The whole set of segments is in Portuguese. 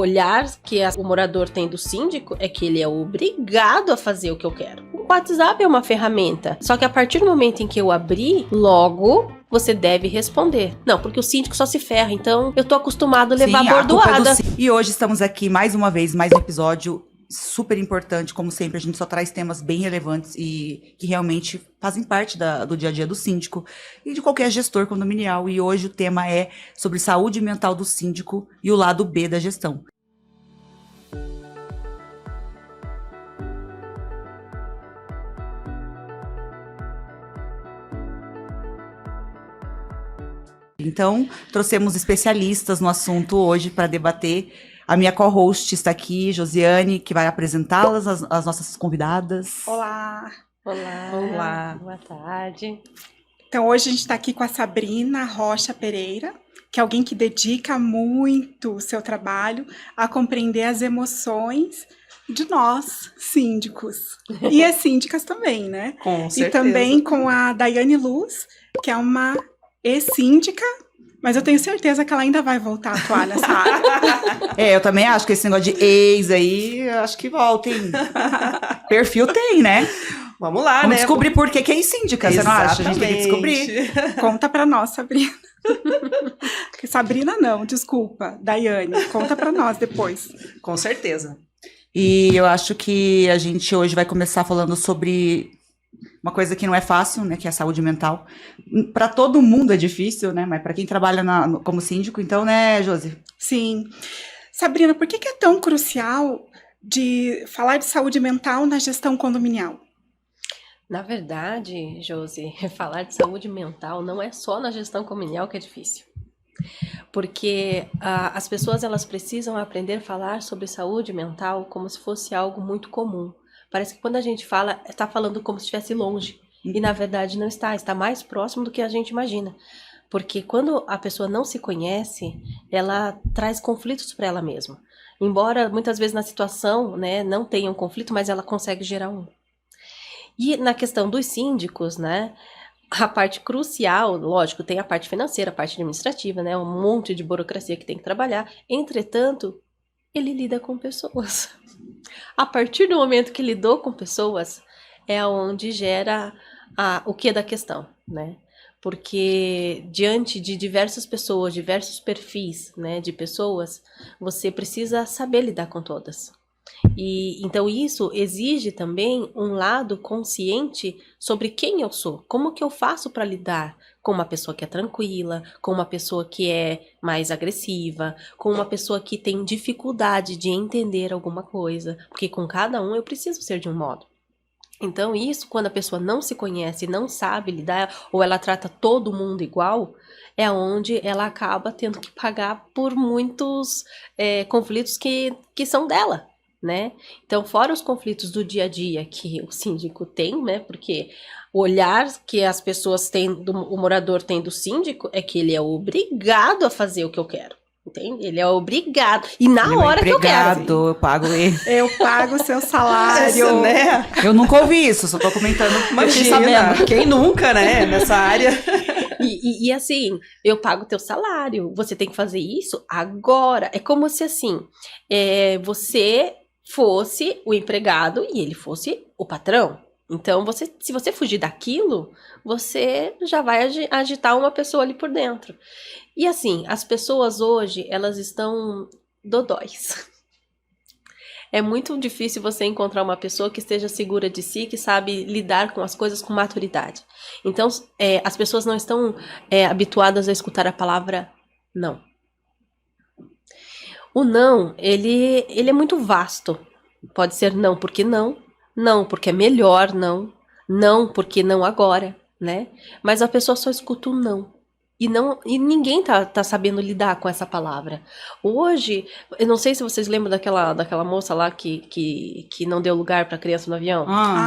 O olhar que o morador tem do síndico é que ele é obrigado a fazer o que eu quero. O WhatsApp é uma ferramenta, só que a partir do momento em que eu abrir, logo você deve responder. Não, porque o síndico só se ferra, então eu tô acostumado a levar bordoada. E hoje estamos aqui mais uma vez, mais um episódio super importante, como sempre, a gente só traz temas bem relevantes e que realmente fazem parte do dia a dia do síndico e de qualquer gestor condominial. E hoje o tema é sobre saúde mental do síndico e o lado B da gestão. Então, trouxemos especialistas no assunto hoje para debater. A minha co-host está aqui, Josiane, que vai apresentá-las, as nossas convidadas. Olá! Olá! Olá! Boa tarde! Então, hoje a gente está aqui com a Sabrina Rocha Pereira, que é alguém que dedica muito o seu trabalho a compreender as emoções de nós, síndicos. E as síndicas também, né? Com certeza. E também com a Daiane Luz, que é uma ex-síndica, mas eu tenho certeza que ela ainda vai voltar a atuar nessa área. Eu também acho que esse negócio de ex aí, eu acho que volta, hein? Perfil tem, né? Vamos lá, Vamos né? descobrir por que é síndica, você não acha? A gente tem que descobrir. Conta pra nós, Sabrina. Sabrina não, desculpa, Daiane, conta pra nós depois. Com certeza. E eu acho que a gente hoje vai começar falando sobre uma coisa que não é fácil, né, que é a saúde mental. Para todo mundo é difícil, né, mas para quem trabalha como síndico, então, né, Josi? Sim. Sabrina, por que é tão crucial de falar de saúde mental na gestão condominial? Na verdade, Josi, falar de saúde mental não é só na gestão condominial que é difícil. Porque as pessoas elas precisam aprender a falar sobre saúde mental como se fosse algo muito comum. Parece que quando a gente fala, está falando como se estivesse longe. E na verdade não está mais próximo do que a gente imagina. Porque quando a pessoa não se conhece, ela traz conflitos para ela mesma. Embora muitas vezes na situação, né, não tenha um conflito, mas ela consegue gerar um. E na questão dos síndicos, né, a parte crucial, lógico, tem a parte financeira, a parte administrativa, né, um monte de burocracia que tem que trabalhar. Entretanto, ele lida com pessoas. A partir do momento que lidou com pessoas, é onde gera o que da questão, né? Porque diante de diversas pessoas, diversos perfis, né, de pessoas, você precisa saber lidar com todas. E então isso exige também um lado consciente sobre quem eu sou, como que eu faço para lidar com uma pessoa que é tranquila, com uma pessoa que é mais agressiva, com uma pessoa que tem dificuldade de entender alguma coisa, porque com cada um eu preciso ser de um modo. Então isso, quando a pessoa não se conhece, não sabe lidar, ou ela trata todo mundo igual, é onde ela acaba tendo que pagar por muitos conflitos que são dela. Né? Então, fora os conflitos do dia a dia que o síndico tem, né? Porque o olhar que as pessoas têm, o morador tem do síndico é que ele é obrigado a fazer o que eu quero. Entende? Ele é obrigado. E na hora que eu quero. Eu pago ele. Eu pago o seu salário. Né? Eu nunca ouvi isso, só tô comentando. Imagina, quem nunca, né? Nessa área. E assim, eu pago o teu salário. Você tem que fazer isso agora. É como se assim, você fosse o empregado e ele fosse o patrão. Então, se você fugir daquilo, você já vai agitar uma pessoa ali por dentro. E assim, as pessoas hoje, elas estão dodóis. É muito difícil você encontrar uma pessoa que esteja segura de si, que sabe lidar com as coisas com maturidade. Então, as pessoas não estão habituadas a escutar a palavra não. O não, ele é muito vasto. Pode ser não porque não, não porque é melhor não, não porque não agora, né? Mas a pessoa só escuta o não. E ninguém tá sabendo lidar com essa palavra. Hoje, eu não sei se vocês lembram daquela moça lá que não deu lugar para criança no avião.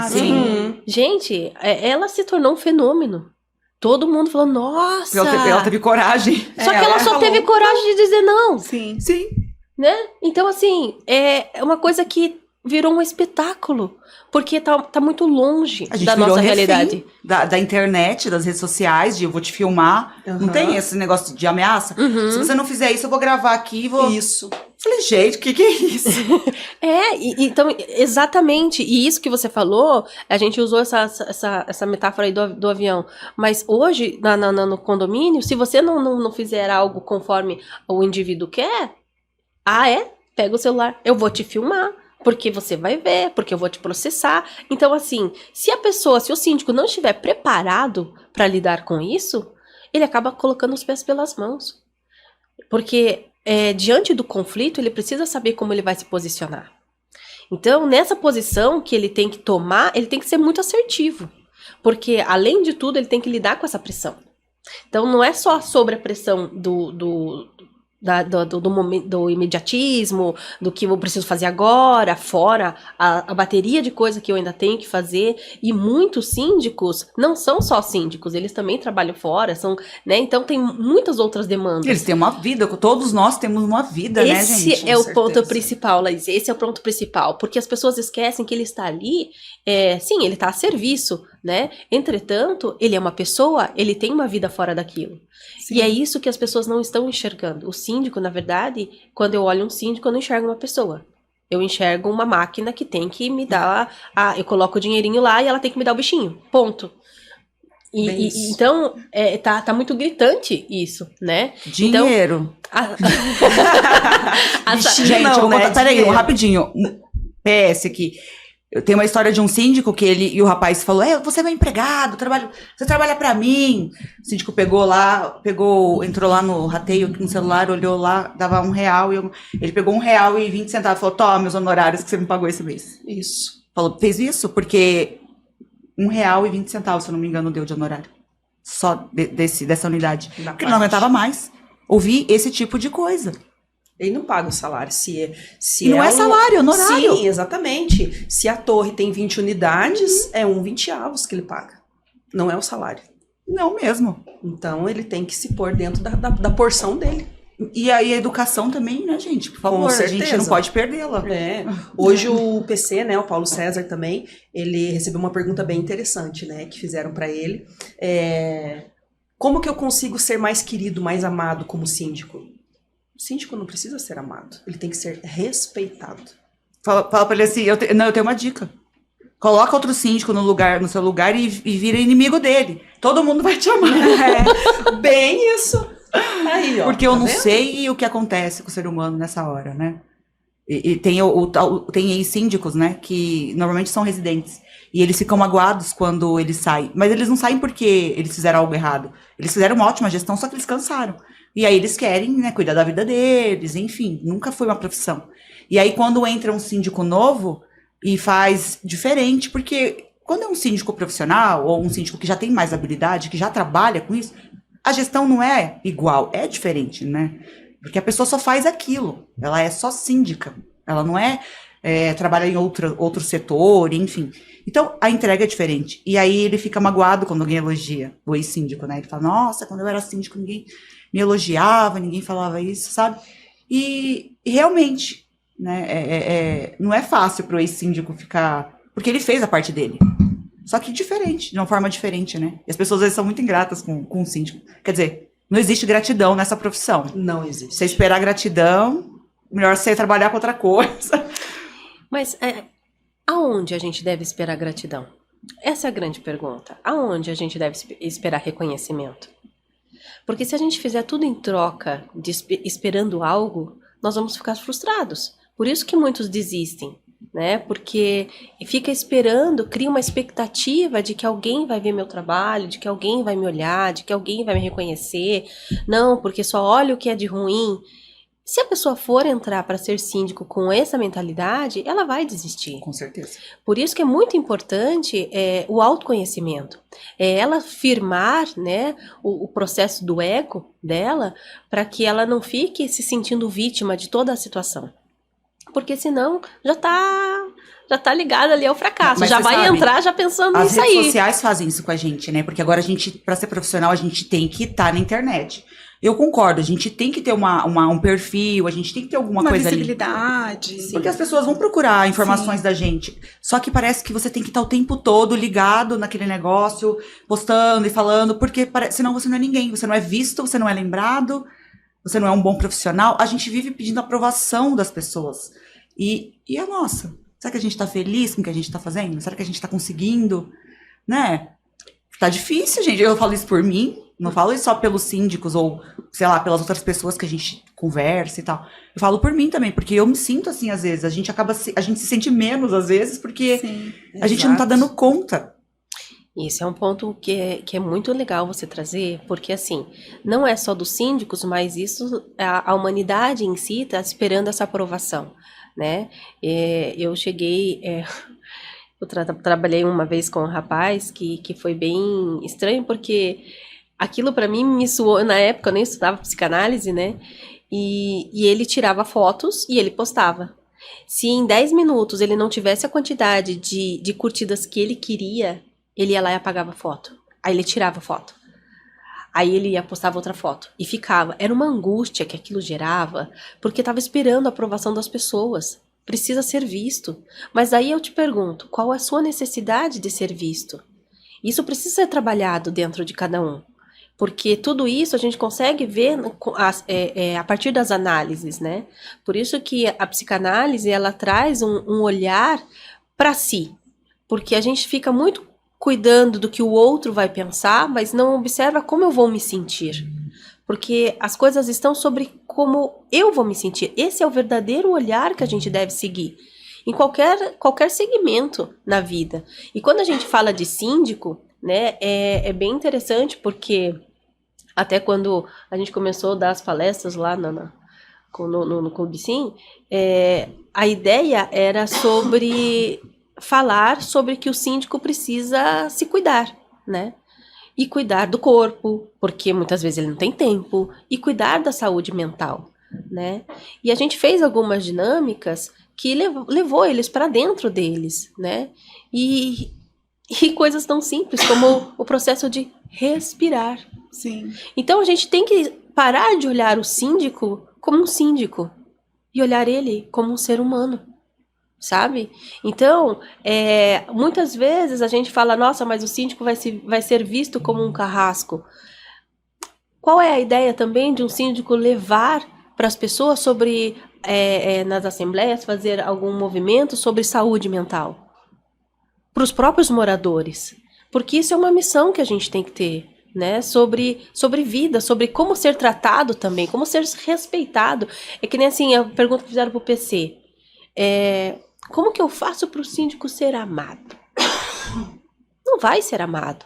Sim. Uhum. Gente, ela se tornou um fenômeno. Todo mundo falou, nossa! Ela teve coragem. Só que ela só teve coragem de dizer não. Sim. Sim. Né? Então, assim, é uma coisa que virou um espetáculo, porque tá muito longe da nossa realidade. Da internet, das redes sociais, de eu vou te filmar. Uhum. Não tem esse negócio de ameaça? Uhum. Se você não fizer isso, eu vou gravar aqui e vou... Isso. Falei, gente, o que é isso? Então, exatamente, e isso que você falou, a gente usou essa metáfora aí do avião, mas hoje, no condomínio, se você não fizer algo conforme o indivíduo quer, pega o celular, eu vou te filmar, porque você vai ver, porque eu vou te processar. Então, assim, se o síndico não estiver preparado para lidar com isso, ele acaba colocando os pés pelas mãos. Porque diante do conflito, ele precisa saber como ele vai se posicionar. Então, nessa posição que ele tem que tomar, ele tem que ser muito assertivo. Porque, além de tudo, ele tem que lidar com essa pressão. Então, não é só sobre a pressão do momento, do imediatismo, do que eu preciso fazer agora, fora a bateria de coisa que eu ainda tenho que fazer. E muitos síndicos não são só síndicos, eles também trabalham fora, né? Então tem muitas outras demandas. Eles têm uma vida, todos nós temos uma vida, né, gente? Esse é o ponto principal, Laís, esse é o ponto principal, porque as pessoas esquecem que ele está ali, sim, ele está a serviço, né? Entretanto, ele é uma pessoa, ele tem uma vida fora daquilo. Sim. E é isso que as pessoas não estão enxergando. O síndico, na verdade, quando eu olho um síndico, eu não enxergo uma pessoa. Eu enxergo uma máquina que tem que me dar... eu coloco o dinheirinho lá e ela tem que me dar o bichinho. Ponto. Então, tá muito gritante isso, né? Dinheiro. Bichinho, gente, não, né? Peraí, rapidinho. PS aqui. Eu tenho uma história de um síndico que ele e o rapaz falou, você é meu empregado, você trabalha pra mim. O síndico entrou lá no rateio no celular, olhou lá, dava R$1, ele pegou R$1,20 e falou, toma meus honorários que você me pagou esse mês. Isso. Falou, fez isso porque R$1,20, se eu não me engano, deu de honorário. Só dessa unidade. Porque ele não aguentava mais ouvir esse tipo de coisa. Ele não paga o salário. Se não é salário, é honorário. Sim, exatamente. Se a torre tem 20 unidades, é 1/20 que ele paga. Não é o salário. Não mesmo. Então, ele tem que se pôr dentro da porção dele. E aí a educação também, né, gente? Por favor, com certeza. A gente não pode perdê-la. Hoje o PC, né, o Paulo César também, ele recebeu uma pergunta bem interessante, né, que fizeram para ele. Como que eu consigo ser mais querido, mais amado como síndico? O síndico não precisa ser amado, ele tem que ser respeitado. Fala pra ele assim, eu tenho uma dica. Coloca outro síndico no seu lugar e vira inimigo dele. Todo mundo vai te amar. Bem isso. Aí, ó, porque eu não sei o que acontece com o ser humano nessa hora, né? E tem síndicos, né, que normalmente são residentes. E eles ficam magoados quando eles saem. Mas eles não saem porque eles fizeram algo errado. Eles fizeram uma ótima gestão, só que eles cansaram. E aí eles querem, né, cuidar da vida deles, enfim, nunca foi uma profissão. E aí quando entra um síndico novo e faz diferente, porque quando é um síndico profissional ou um síndico que já tem mais habilidade, que já trabalha com isso, a gestão não é igual, é diferente, né? Porque a pessoa só faz aquilo, ela é só síndica, ela não trabalha em outro setor, enfim. Então, a entrega é diferente. E aí ele fica magoado quando alguém elogia, o ex-síndico, né? Ele fala, nossa, quando eu era síndico ninguém me elogiava, ninguém falava isso, sabe? E realmente, né, não é fácil pro ex-síndico ficar... Porque ele fez a parte dele. Só que diferente, de uma forma diferente, né? E as pessoas às vezes são muito ingratas com o síndico. Quer dizer, não existe gratidão nessa profissão. Não existe. Você esperar gratidão, melhor você trabalhar com outra coisa. Mas aonde a gente deve esperar gratidão? Essa é a grande pergunta. Aonde a gente deve esperar reconhecimento? Porque se a gente fizer tudo em troca, esperando algo, nós vamos ficar frustrados. Por isso que muitos desistem, né? Porque fica esperando, cria uma expectativa de que alguém vai ver meu trabalho, de que alguém vai me olhar, de que alguém vai me reconhecer. Não, porque só olha o que é de ruim. Se a pessoa for entrar para ser síndico com essa mentalidade, ela vai desistir. Com certeza. Por isso que é muito importante o autoconhecimento. Ela firmar, né, o processo do ego dela para que ela não fique se sentindo vítima de toda a situação. Porque senão já tá ligada ali ao fracasso. Mas já vai sabe, entrar já pensando nisso aí. As redes sociais fazem isso com a gente, né? Porque agora para ser profissional, a gente tem que estar na internet. Eu concordo, a gente tem que ter um perfil, a gente tem que ter alguma coisa ali. Uma visibilidade. Porque as pessoas vão procurar informações da gente. Só que parece que você tem que estar o tempo todo ligado naquele negócio, postando e falando, porque senão você não é ninguém, você não é visto, você não é lembrado. você não é um bom profissional, a gente vive pedindo aprovação das pessoas. E a nossa? Será que a gente tá feliz com o que a gente tá fazendo? Será que a gente tá conseguindo? Né? Tá difícil, gente. Eu falo isso por mim, não falo isso só pelos síndicos ou, sei lá, pelas outras pessoas que a gente conversa e tal. Eu falo por mim também, porque eu me sinto assim às vezes. A gente se sente menos às vezes, porque Sim. a gente não tá dando conta. Isso é um ponto que é muito legal você trazer, porque assim, não é só dos síndicos, mas isso, a humanidade em si está esperando essa aprovação, né? Eu cheguei, eu trabalhei uma vez com um rapaz que foi bem estranho, porque aquilo para mim me soou, na época eu nem estudava psicanálise, né? E ele tirava fotos e ele postava. Se em 10 minutos ele não tivesse a quantidade de curtidas que ele queria, ele ia lá e apagava a foto. Aí ele tirava a foto. Aí ele ia postava outra foto. E ficava. Era uma angústia que aquilo gerava, porque estava esperando a aprovação das pessoas. Precisa ser visto. Mas aí eu te pergunto, qual é a sua necessidade de ser visto? Isso precisa ser trabalhado dentro de cada um. Porque tudo isso a gente consegue ver a partir das análises, né? Por isso que a psicanálise, ela traz um olhar para si. Porque a gente fica muito cuidando do que o outro vai pensar, mas não observa como eu vou me sentir. Porque as coisas estão sobre como eu vou me sentir. Esse é o verdadeiro olhar que a gente deve seguir. Em qualquer segmento na vida. E quando a gente fala de síndico, né, é bem interessante, porque até quando a gente começou a dar as palestras lá no Clube Sim, a ideia era sobre falar sobre que o síndico precisa se cuidar, né? E cuidar do corpo, porque muitas vezes ele não tem tempo, e cuidar da saúde mental, né? E a gente fez algumas dinâmicas que levou eles para dentro deles, né? E coisas tão simples como o processo de respirar. Sim. Então a gente tem que parar de olhar o síndico como um síndico e olhar ele como um ser humano. Sabe? Então, muitas vezes a gente fala, nossa, mas o síndico vai ser visto como um carrasco. Qual é a ideia também de um síndico levar para as pessoas sobre, nas assembleias, fazer algum movimento sobre saúde mental? Para os próprios moradores. Porque isso é uma missão que a gente tem que ter, né? Sobre vida, sobre como ser tratado também, como ser respeitado. É que nem assim, a pergunta que fizeram para o PC. Como que eu faço para o síndico ser amado? Não vai ser amado.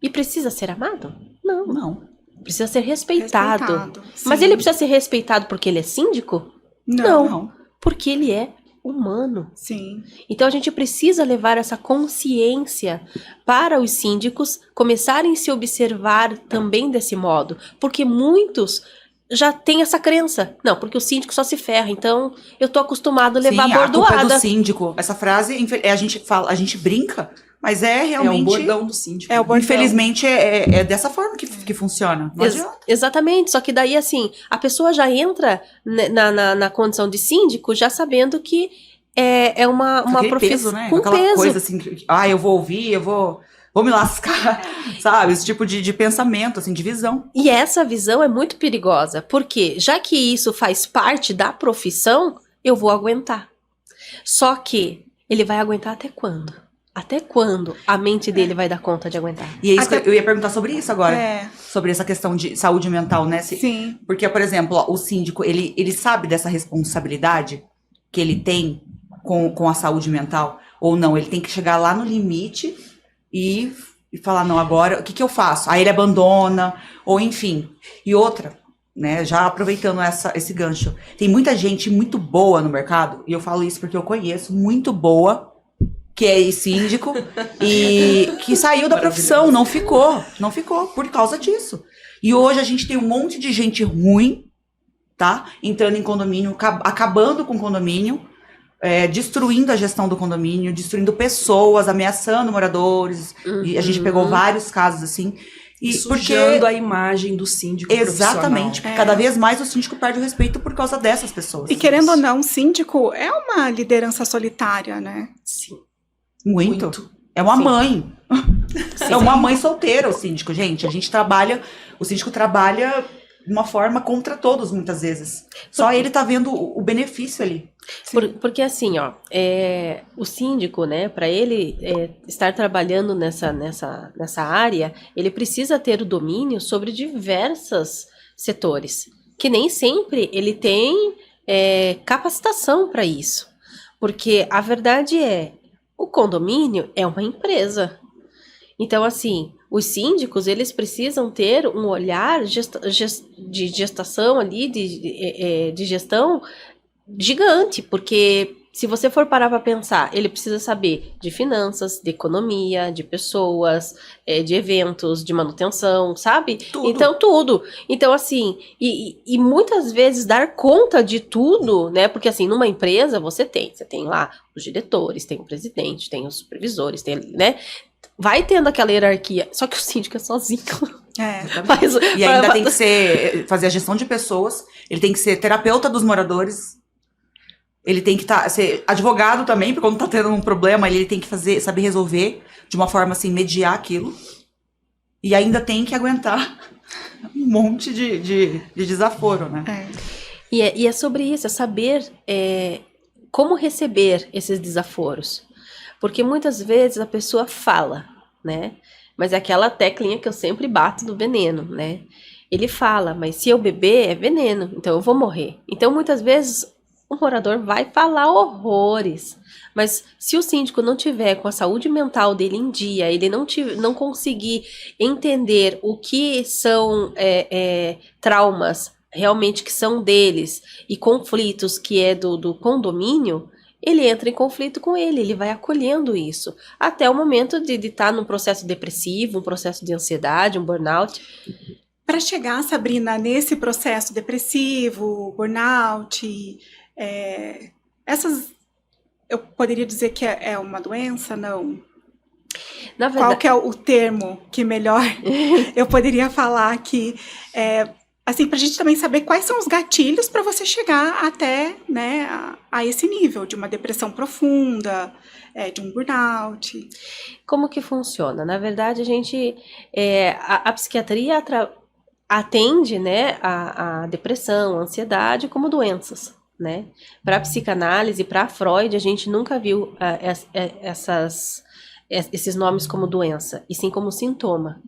E precisa ser amado? Não. Não. Precisa ser respeitado. Mas Sim. ele precisa ser respeitado porque ele é síndico? Não. Porque ele é humano. Sim. Então a gente precisa levar essa consciência para os síndicos começarem a se observar também desse modo. Porque muitos já tem essa crença. Não, porque o síndico só se ferra, então eu tô acostumado a levar Sim, bordoada. a culpa é do síndico. Essa frase, a gente fala, a gente brinca, mas é realmente... É um bordão do síndico. É o bordão. Infelizmente, é dessa forma que funciona. Não adianta. Exatamente, só que daí assim, a pessoa já entra na condição de síndico já sabendo que é uma profissão peso, né? com Aquela peso. coisa assim, eu vou ouvir, eu vou me lascar, sabe? Esse tipo de pensamento, assim, de visão. E essa visão é muito perigosa, porque já que isso faz parte da profissão, eu vou aguentar. Só que ele vai aguentar até quando? Até quando a mente dele vai dar conta de aguentar? E é isso que eu ia perguntar sobre isso agora. É. Sobre essa questão de saúde mental, né? Sim. Porque, por exemplo, ó, o síndico, ele sabe dessa responsabilidade que ele tem com a saúde mental? Ou não? Ele tem que chegar lá no limite e falar, não, agora, o que eu faço? Aí ele abandona, ou enfim. E outra, né, já aproveitando esse gancho, tem muita gente muito boa no mercado, e eu falo isso porque eu conheço, muito boa, que é síndico, e que saiu da profissão, não ficou por causa disso. E hoje a gente tem um monte de gente ruim, tá? Entrando em condomínio, acabando com o condomínio, destruindo a gestão do condomínio, destruindo pessoas, ameaçando moradores. E a gente pegou vários casos assim. E sujando a imagem do síndico exatamente, porque cada vez mais o síndico perde o respeito por causa dessas pessoas. E querendo ou não, o síndico é uma liderança solitária, né? Sim. Muito. É uma mãe. Sim. É uma mãe solteira o síndico, gente. O síndico trabalha de uma forma contra todos, muitas vezes. Só ele tá vendo o benefício ali. Porque assim, ó, o síndico, né, para ele estar trabalhando nessa área, ele precisa ter o domínio sobre diversos setores, que nem sempre ele tem capacitação para isso. Porque a verdade o condomínio é uma empresa. Então, assim, os síndicos, eles precisam ter um olhar de gestação ali, de gestão gigante, porque se você for parar para pensar, ele precisa saber de finanças, de economia, de pessoas, de eventos, de manutenção, sabe? Tudo. Então, tudo. Então, assim, e muitas vezes dar conta de tudo, né? Porque, assim, numa empresa você tem lá os diretores, tem o presidente, tem os supervisores, tem, né? Vai tendo aquela hierarquia, só que o síndico é sozinho. E ainda tem que fazer a gestão de pessoas, ele tem que ser terapeuta dos moradores, ele tem que ser advogado também, porque quando tá tendo um problema, ele tem que saber resolver de uma forma assim, mediar aquilo. E ainda tem que aguentar um monte de desaforo, né? E é sobre isso, é saber como receber esses desaforos. Porque muitas vezes a pessoa fala, né? Mas é aquela teclinha que eu sempre bato do veneno, né? Ele fala, mas se eu beber é veneno, então eu vou morrer. Então muitas vezes o morador vai falar horrores. Mas se o síndico não tiver com a saúde mental dele em dia, ele não conseguir entender o que são traumas realmente que são deles e conflitos que é do condomínio, ele entra em conflito com ele vai acolhendo isso, até o momento de estar num processo depressivo, um processo de ansiedade, um burnout. Para chegar, Sabrina, nesse processo depressivo, burnout, essas, eu poderia dizer que é uma doença, não? Na verdade, qual que é o termo que melhor eu poderia falar que assim, para a gente também saber quais são os gatilhos para você chegar até, né, a esse nível de uma depressão profunda, de um burnout. Como que funciona? Na verdade, a gente, a psiquiatria atende, né, a depressão, a ansiedade como doenças, né? Para a psicanálise, para a Freud, a gente nunca viu esses nomes como doença, e sim como sintoma.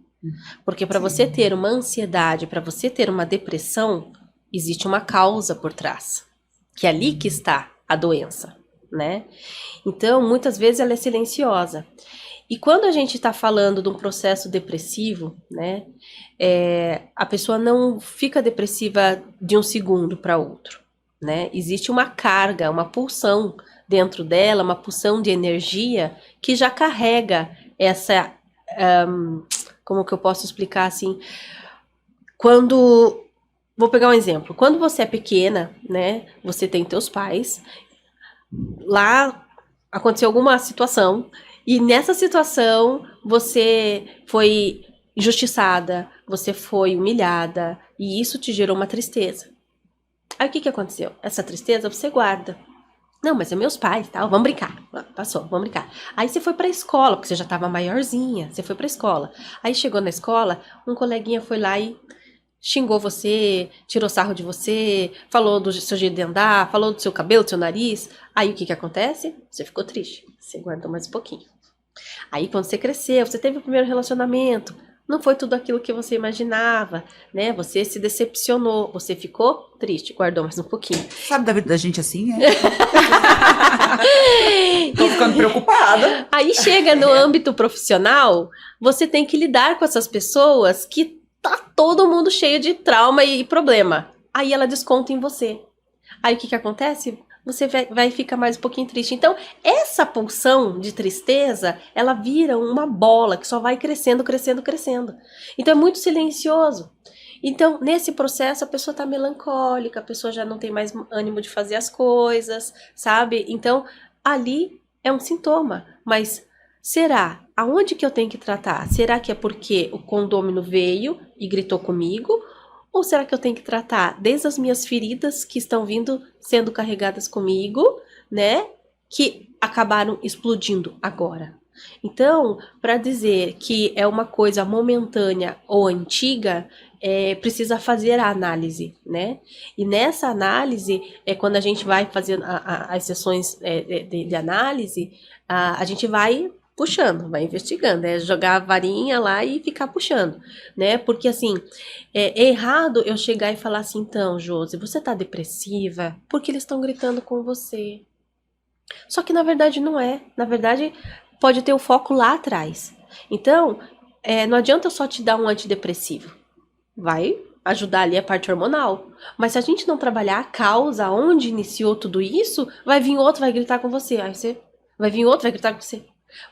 Porque para você ter uma ansiedade, para você ter uma depressão, existe uma causa por trás, que é ali que está a doença, né? Então, muitas vezes ela é silenciosa. E quando a gente está falando de um processo depressivo, né, a pessoa não fica depressiva de um segundo para outro, né? Existe uma carga, uma pulsão dentro dela, uma pulsão de energia que já carrega essa... como que eu posso explicar assim? Vou pegar um exemplo. Quando você é pequena, né? Você tem teus pais. Lá aconteceu alguma situação. E nessa situação, você foi injustiçada. Você foi humilhada. E isso te gerou uma tristeza. Aí o que aconteceu? Essa tristeza você guarda. Não, mas é meus pais, tal, vamos brincar. Passou, vamos brincar. Aí você foi pra escola, porque você já tava maiorzinha, você foi pra escola. Aí chegou na escola, um coleguinha foi lá e xingou você, tirou sarro de você, falou do seu jeito de andar, falou do seu cabelo, do seu nariz. Aí o que acontece? Você ficou triste, você guardou mais um pouquinho. Aí quando você cresceu, você teve o primeiro relacionamento, não foi tudo aquilo que você imaginava, né? Você se decepcionou, você ficou triste, guardou mais um pouquinho. Sabe da vida da gente assim, Tô ficando preocupada. Aí chega no âmbito profissional, você tem que lidar com essas pessoas que tá todo mundo cheio de trauma e problema. Aí ela desconta em você. Aí o que acontece? Você vai ficar mais um pouquinho triste. Então, essa pulsão de tristeza, ela vira uma bola que só vai crescendo, crescendo, crescendo. Então, é muito silencioso. Então, nesse processo, a pessoa tá melancólica, a pessoa já não tem mais ânimo de fazer as coisas, sabe? Então, ali é um sintoma. Mas será? Aonde que eu tenho que tratar? Será que é porque o condômino veio e gritou comigo? Ou será que eu tenho que tratar desde as minhas feridas que estão sendo carregadas comigo, né? Que acabaram explodindo agora. Então, para dizer que é uma coisa momentânea ou antiga, precisa fazer a análise, né? E nessa análise, quando a gente vai fazer as sessões de análise, a gente vai puxando, vai investigando, jogar a varinha lá e ficar puxando, né? Porque assim, é errado eu chegar e falar assim, então, Josi, você tá depressiva porque eles estão gritando com você. Só que na verdade não é. Na verdade, pode ter o foco lá atrás. Então, não adianta eu só te dar um antidepressivo. Vai ajudar ali a parte hormonal. Mas se a gente não trabalhar a causa, onde iniciou tudo isso, vai vir outro, vai gritar com você. Aí você vai vir outro, vai gritar com você.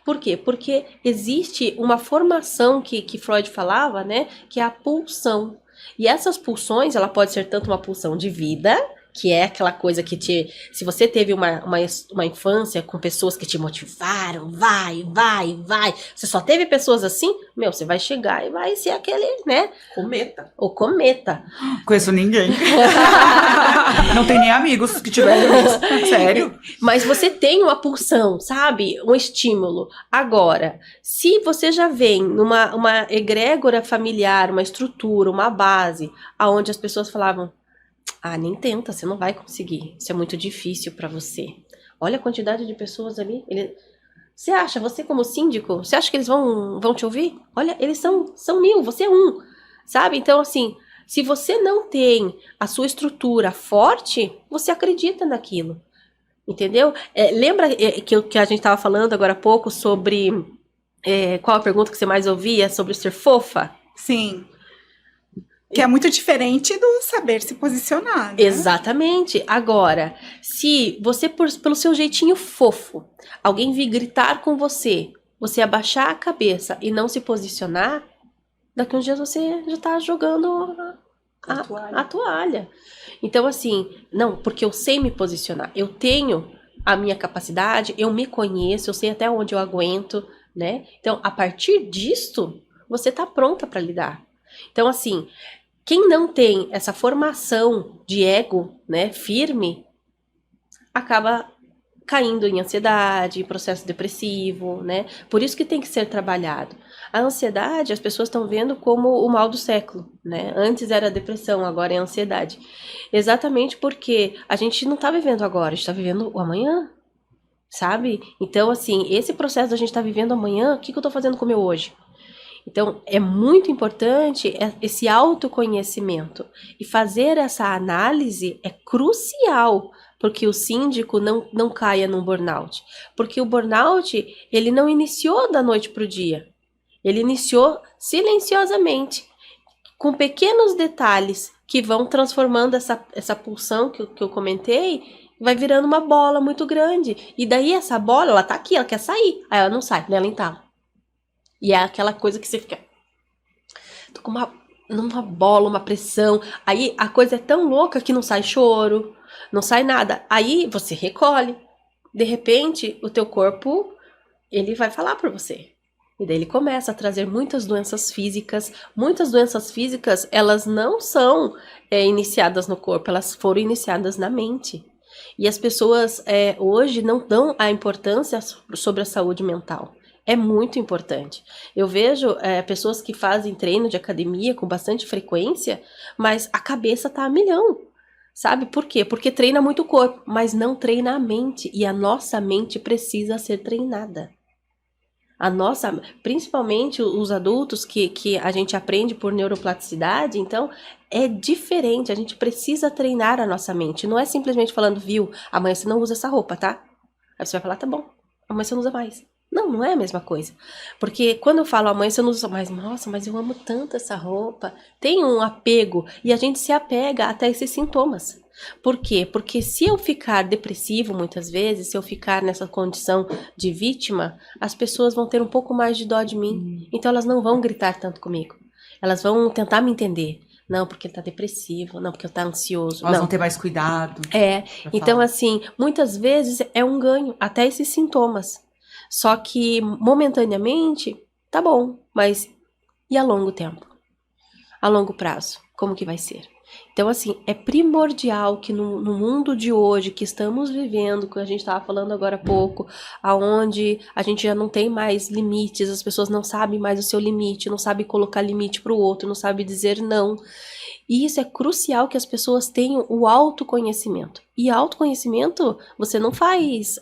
Por quê? Porque existe uma formação que Freud falava, né? Que é a pulsão. E essas pulsões, ela pode ser tanto uma pulsão de vida, que é aquela coisa que se você teve uma infância com pessoas que te motivaram, vai, você só teve pessoas assim, você vai chegar e vai ser aquele, né? Cometa. O cometa. Conheço ninguém. Não tem nem amigos que tiveram isso. Sério. Mas você tem uma pulsão, sabe? Um estímulo. Agora, se você já vem numa egrégora familiar, uma estrutura, uma base, aonde as pessoas falavam, nem tenta, você não vai conseguir. Isso é muito difícil pra você. Olha a quantidade de pessoas ali. Você acha, você como síndico, você acha que eles vão te ouvir? Olha, eles são 1000, você é um. Sabe? Então, assim, se você não tem a sua estrutura forte, você acredita naquilo. Entendeu? Lembra que a gente estava falando agora há pouco sobre... qual a pergunta que você mais ouvia? Sobre ser fofa? Sim. Que é muito diferente do saber se posicionar, né? Exatamente. Agora, se você, pelo seu jeitinho fofo, alguém vir gritar com você abaixar a cabeça e não se posicionar, daqui uns dias você já tá jogando a toalha. Então, assim, não, porque eu sei me posicionar. Eu tenho a minha capacidade, eu me conheço, eu sei até onde eu aguento, né? Então, a partir disto, você tá pronta para lidar. Então, assim, quem não tem essa formação de ego, né, firme, acaba caindo em ansiedade, processo depressivo, né? Por isso que tem que ser trabalhado. A ansiedade, as pessoas estão vendo como o mal do século, né? Antes era a depressão, agora é a ansiedade. Exatamente porque a gente não está vivendo agora, a gente está vivendo o amanhã, sabe? Então, assim, esse processo da gente estar vivendo amanhã, o que eu estou fazendo com o meu hoje? Então, é muito importante esse autoconhecimento. E fazer essa análise é crucial, porque o síndico não caia num burnout. Porque o burnout, ele não iniciou da noite para o dia. Ele iniciou silenciosamente, com pequenos detalhes que vão transformando essa pulsão que eu comentei, vai virando uma bola muito grande. E daí essa bola, ela tá aqui, ela quer sair. Aí ela não sai, ela entala. E é aquela coisa que você fica... Tô com uma bola, uma pressão. Aí a coisa é tão louca que não sai choro, não sai nada. Aí você recolhe. De repente, o teu corpo, ele vai falar pra você. E daí ele começa a trazer muitas doenças físicas. Muitas doenças físicas, elas não são iniciadas no corpo, elas foram iniciadas na mente. E as pessoas hoje não dão a importância sobre a saúde mental. É muito importante. Eu vejo pessoas que fazem treino de academia com bastante frequência, mas a cabeça tá a milhão. Sabe por quê? Porque treina muito o corpo, mas não treina a mente. E a nossa mente precisa ser treinada. Principalmente os adultos que a gente aprende por neuroplasticidade, então é diferente. A gente precisa treinar a nossa mente. Não é simplesmente falando, viu, amanhã você não usa essa roupa, tá? Aí você vai falar, tá bom, amanhã você não usa mais. Não é a mesma coisa. Porque quando eu falo amanhã você não usa mais, nossa, mas eu amo tanto essa roupa. Tem um apego e a gente se apega até esses sintomas. Por quê? Porque se eu ficar depressivo muitas vezes, se eu ficar nessa condição de vítima, as pessoas vão ter um pouco mais de dó de mim. Então elas não vão gritar tanto comigo. Elas vão tentar me entender. Não, porque ele tá depressivo. Não, porque ele tá ansioso. Elas vão ter mais cuidado. Então assim, muitas vezes é um ganho, até esses sintomas. Só que, momentaneamente, tá bom, mas e a longo tempo? A longo prazo, como que vai ser? Então, assim, é primordial que no mundo de hoje, que estamos vivendo, que a gente estava falando agora há pouco, aonde a gente já não tem mais limites, as pessoas não sabem mais o seu limite, não sabem colocar limite para o outro, não sabem dizer não. E isso é crucial que as pessoas tenham o autoconhecimento. E autoconhecimento você não faz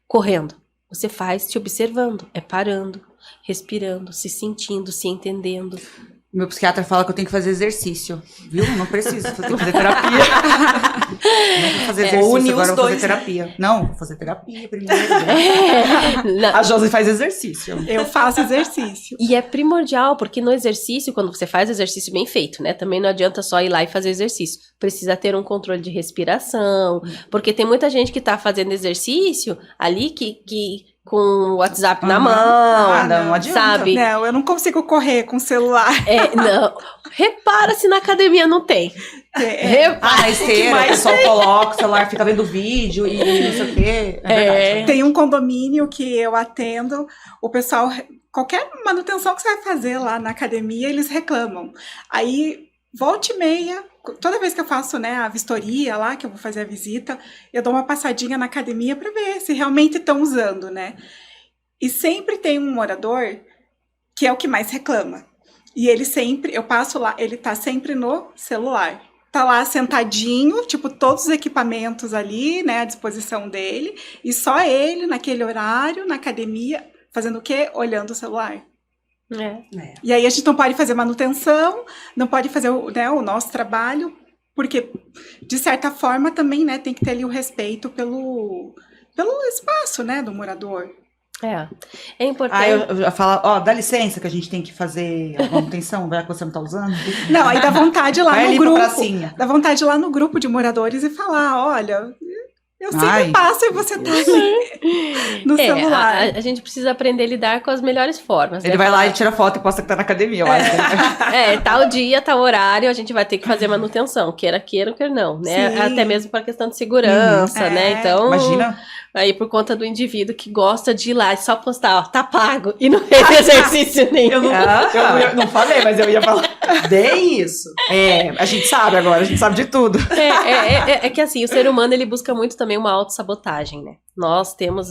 correndo, você faz te observando, parando, respirando, se sentindo, se entendendo. Meu psiquiatra fala que eu tenho que fazer exercício, viu? Não preciso fazer terapia. Não vou fazer exercício, agora eu vou fazer terapia. Não, vou fazer terapia primeiro. A Josi faz exercício. Eu faço exercício. E é primordial, porque no exercício, quando você faz exercício bem feito, né? Também não adianta só ir lá e fazer exercício. Precisa ter um controle de respiração, porque tem muita gente que tá fazendo exercício ali que com o WhatsApp na mão, não adianta. Sabe? Não, eu não consigo correr com o celular. Não. Repara se na academia não tem. Na esteira, o pessoal coloca o celular, fica vendo vídeo e não sei o quê. É verdade. Tem um condomínio que eu atendo, o pessoal, qualquer manutenção que você vai fazer lá na academia, eles reclamam. Aí, volta e meia, toda vez que eu faço, né, a vistoria lá, que eu vou fazer a visita, eu dou uma passadinha na academia para ver se realmente estão usando, né? E sempre tem um morador que é o que mais reclama. E ele sempre, eu passo lá, ele tá sempre no celular. Tá lá sentadinho, tipo, todos os equipamentos ali, né, à disposição dele, e só ele, naquele horário, na academia, fazendo o quê? Olhando o celular. E aí a gente não pode fazer manutenção, não pode fazer o nosso trabalho, porque, de certa forma, também, né, tem que ter ali o respeito pelo espaço, né, do morador. É importante. Eu falo, dá licença que a gente tem que fazer a manutenção, já que você não tá usando. Não, aí dá vontade lá no grupo. Pracinha. Dá vontade lá no grupo de moradores e falar, olha, eu sempre passo e você tá ali no celular. A gente precisa aprender a lidar com as melhores formas. Ele vai lá e tira foto e posta que tá na academia, eu acho. Tal dia, tal horário, a gente vai ter que fazer manutenção, queira, quer não, né? Sim. Até mesmo para questão de segurança, né? Então, imagina. Aí por conta do indivíduo que gosta de ir lá e só postar, tá pago, e não fez exercício nenhum. Eu não falei, mas eu ia falar. Bem isso. A gente sabe agora, a gente sabe de tudo. É que assim, o ser humano, ele busca muito também uma autossabotagem, né? Nós temos,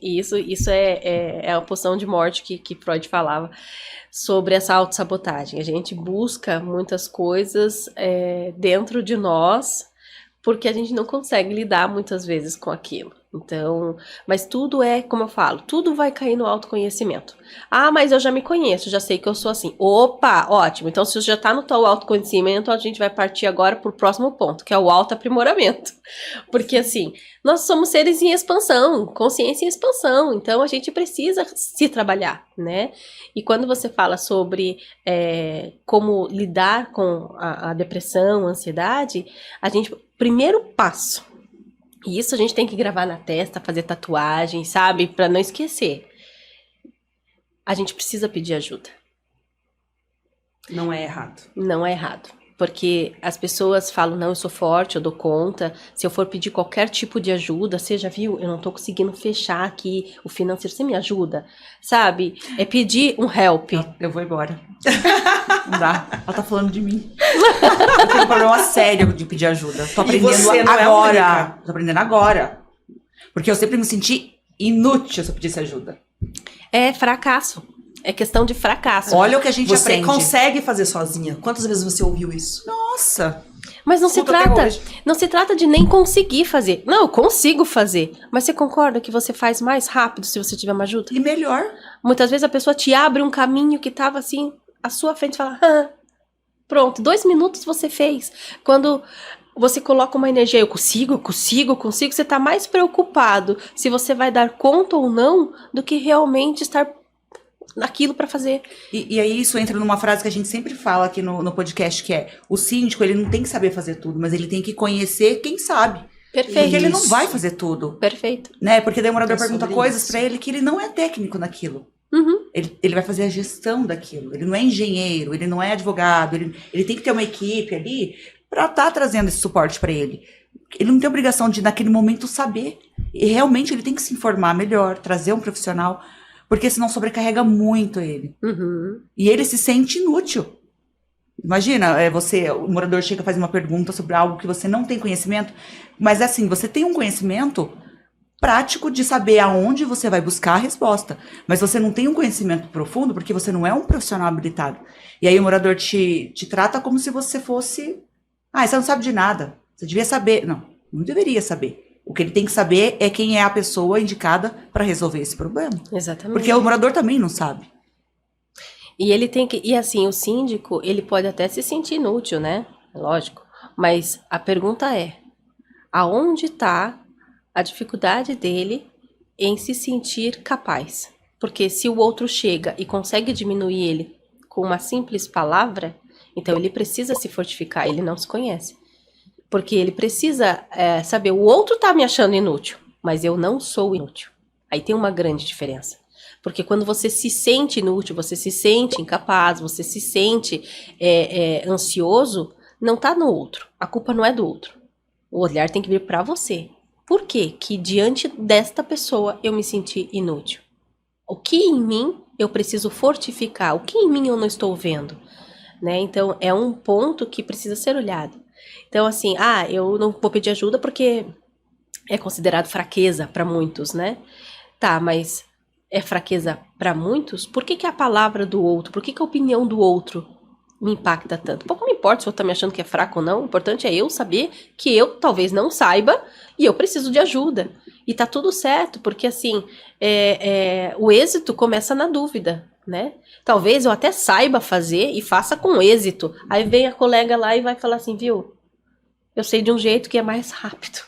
isso é a poção de morte que Freud falava sobre essa autossabotagem. A gente busca muitas coisas dentro de nós, porque a gente não consegue lidar muitas vezes com aquilo. Então, mas tudo como eu falo, tudo vai cair no autoconhecimento. Mas eu já me conheço, já sei que eu sou assim. Opa, ótimo. Então, se você já tá no teu autoconhecimento, a gente vai partir agora pro próximo ponto, que é o autoaprimoramento. Porque, assim, nós somos seres em expansão, consciência em expansão. Então, a gente precisa se trabalhar, né? E quando você fala sobre como lidar com a depressão, a ansiedade, primeiro passo, e isso a gente tem que gravar na testa, fazer tatuagem, sabe? Pra não esquecer. A gente precisa pedir ajuda. Não é errado. Não é errado. Porque as pessoas falam, não, eu sou forte, eu dou conta. Se eu for pedir qualquer tipo de ajuda, você já viu, eu não tô conseguindo fechar aqui o financeiro, você me ajuda? Sabe? É pedir um help. Eu vou embora. Não dá. Ela tá falando de mim. Eu tenho um problema sério de pedir ajuda. Tô aprendendo agora. Tô aprendendo agora. Porque eu sempre me senti inútil se eu pedisse ajuda. É fracasso. É questão de fracasso. Olha o que a gente Você aprende. consegue fazer sozinha. Quantas vezes você ouviu isso? Nossa. Mas não se trata de nem conseguir fazer. Não, eu consigo fazer. Mas você concorda que você faz mais rápido se você tiver uma ajuda? E melhor. Muitas vezes a pessoa te abre um caminho que tava assim, à sua frente e fala, pronto, 2 minutos você fez. Quando você coloca uma energia, eu consigo, você tá mais preocupado se você vai dar conta ou não do que realmente estar naquilo para fazer. E aí isso entra numa frase que a gente sempre fala aqui no podcast, que é, o síndico, ele não tem que saber fazer tudo, mas ele tem que conhecer quem sabe. Perfeito. Porque ele não vai fazer tudo. Perfeito. Né? Porque daí o morador pergunta coisas isso. pra ele que ele não é técnico naquilo. Uhum. Ele vai fazer a gestão daquilo. Ele não é engenheiro, ele não é advogado, ele tem que ter uma equipe ali pra estar trazendo esse suporte pra ele. Ele não tem obrigação de, naquele momento, saber. E realmente ele tem que se informar melhor, trazer um profissional, porque senão sobrecarrega muito ele. Uhum. E ele se sente inútil. Imagina, o morador chega a fazer uma pergunta sobre algo que você não tem conhecimento, mas assim, você tem um conhecimento prático de saber aonde você vai buscar a resposta, mas você não tem um conhecimento profundo porque você não é um profissional habilitado. E aí o morador te trata como se você fosse, você não sabe de nada, você devia saber. Não deveria saber. O que ele tem que saber é quem é a pessoa indicada para resolver esse problema. Exatamente. Porque o morador também não sabe. E ele tem que. E assim, o síndico, ele pode até se sentir inútil, né? Lógico. Mas a pergunta é: aonde está a dificuldade dele em se sentir capaz? Porque se o outro chega e consegue diminuir ele com uma simples palavra, então ele precisa se fortificar, ele não se conhece. Porque ele precisa saber, o outro tá me achando inútil, mas eu não sou inútil. Aí tem uma grande diferença. Porque quando você se sente inútil, você se sente incapaz, você se sente ansioso, não tá no outro. A culpa não é do outro. O olhar tem que vir para você. Por quê? Que diante desta pessoa eu me senti inútil? O que em mim eu preciso fortificar? O que em mim eu não estou vendo? Né? Então, é um ponto que precisa ser olhado. Então, assim, eu não vou pedir ajuda porque é considerado fraqueza para muitos, né? Tá, mas é fraqueza para muitos? Por que a palavra do outro, por que a opinião do outro me impacta tanto? Pouco me importa se o outro tá me achando que é fraco ou não, o importante é eu saber que eu talvez não saiba e eu preciso de ajuda. E tá tudo certo, porque assim, o êxito começa na dúvida, né? Talvez eu até saiba fazer e faça com êxito. Aí vem a colega lá e vai falar assim, viu? Eu sei de um jeito que é mais rápido.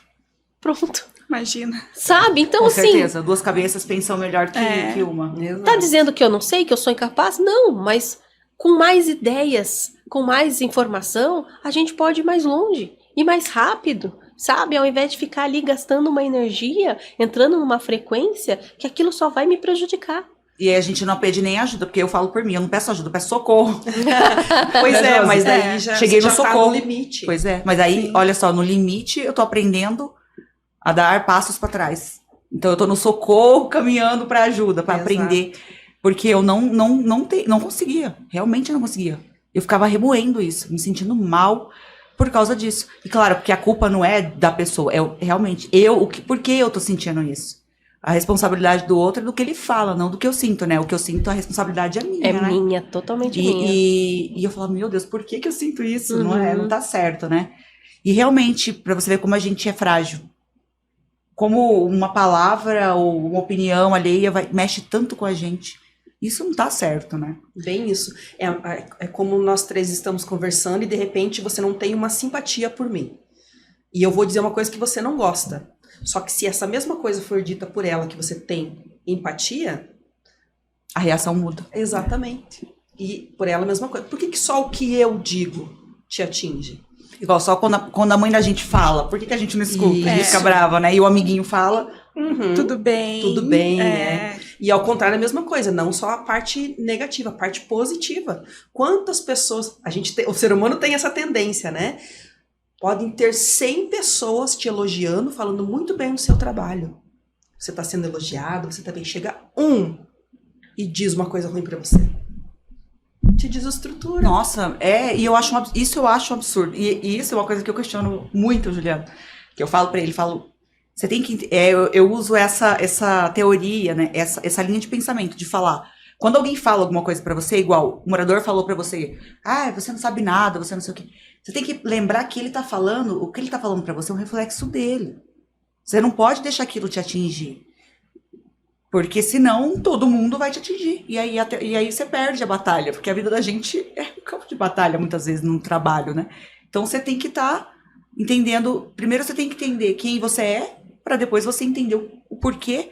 Pronto. Imagina. Sabe? Então, Com assim... certeza, duas cabeças pensam melhor que uma. Tá dizendo que eu não sei, que eu sou incapaz? Não, mas com mais ideias, com mais informação, a gente pode ir mais longe e mais rápido, sabe? Ao invés de ficar ali gastando uma energia, entrando numa frequência, que aquilo só vai me prejudicar. E aí a gente não pede nem ajuda, porque eu falo por mim, eu não peço ajuda, eu peço socorro. Pois é, mas daí já cheguei no já socorro. tá no limite. Pois é, mas aí, olha só, no limite eu tô aprendendo a dar passos para trás. Então eu tô no socorro, caminhando para ajuda, para aprender, porque eu não conseguia, realmente não conseguia. Eu ficava remoendo isso, me sentindo mal por causa disso. E claro, porque a culpa não é da pessoa, é realmente por que eu tô sentindo isso? A responsabilidade do outro é do que ele fala, não do que eu sinto, né? O que eu sinto, a responsabilidade é minha, né? Minha, totalmente minha. E eu falava, meu Deus, por que eu sinto isso? Não tá certo, né? E realmente, pra você ver como a gente é frágil. Como uma palavra ou uma opinião alheia mexe tanto com a gente. Isso não tá certo, né? Bem isso. É como nós três estamos conversando e de repente você não tem uma simpatia por mim. E eu vou dizer uma coisa que você não gosta. Só que se essa mesma coisa for dita por ela, que você tem empatia... A reação muda. Exatamente. E por ela a mesma coisa. Por que só o que eu digo te atinge? Igual só quando a mãe da gente fala, por que a gente não escuta? A gente fica brava, né? E o amiguinho fala... Tudo bem. Tudo bem, né? E ao contrário, a mesma coisa. Não só a parte negativa, a parte positiva. Quantas pessoas... o ser humano tem essa tendência, né? Podem ter 100 pessoas te elogiando, falando muito bem do seu trabalho. Você está sendo elogiado, você também chega e diz uma coisa ruim para você. Te desestrutura. Nossa, e isso eu acho um absurdo. E isso é uma coisa que eu questiono muito, Juliano. Que eu falo para ele, você tem que... eu uso essa teoria, né? Essa linha de pensamento, de falar. Quando alguém fala alguma coisa para você, igual o morador falou para você, você não sabe nada, você não sei o quê. Você tem que lembrar que o que ele tá falando para você é um reflexo dele. Você não pode deixar aquilo te atingir. Porque senão todo mundo vai te atingir. E aí você perde a batalha, porque a vida da gente é um campo de batalha, muitas vezes, no trabalho, né? Então você tem que estar entendendo. Primeiro você tem que entender quem você é, para depois você entender o porquê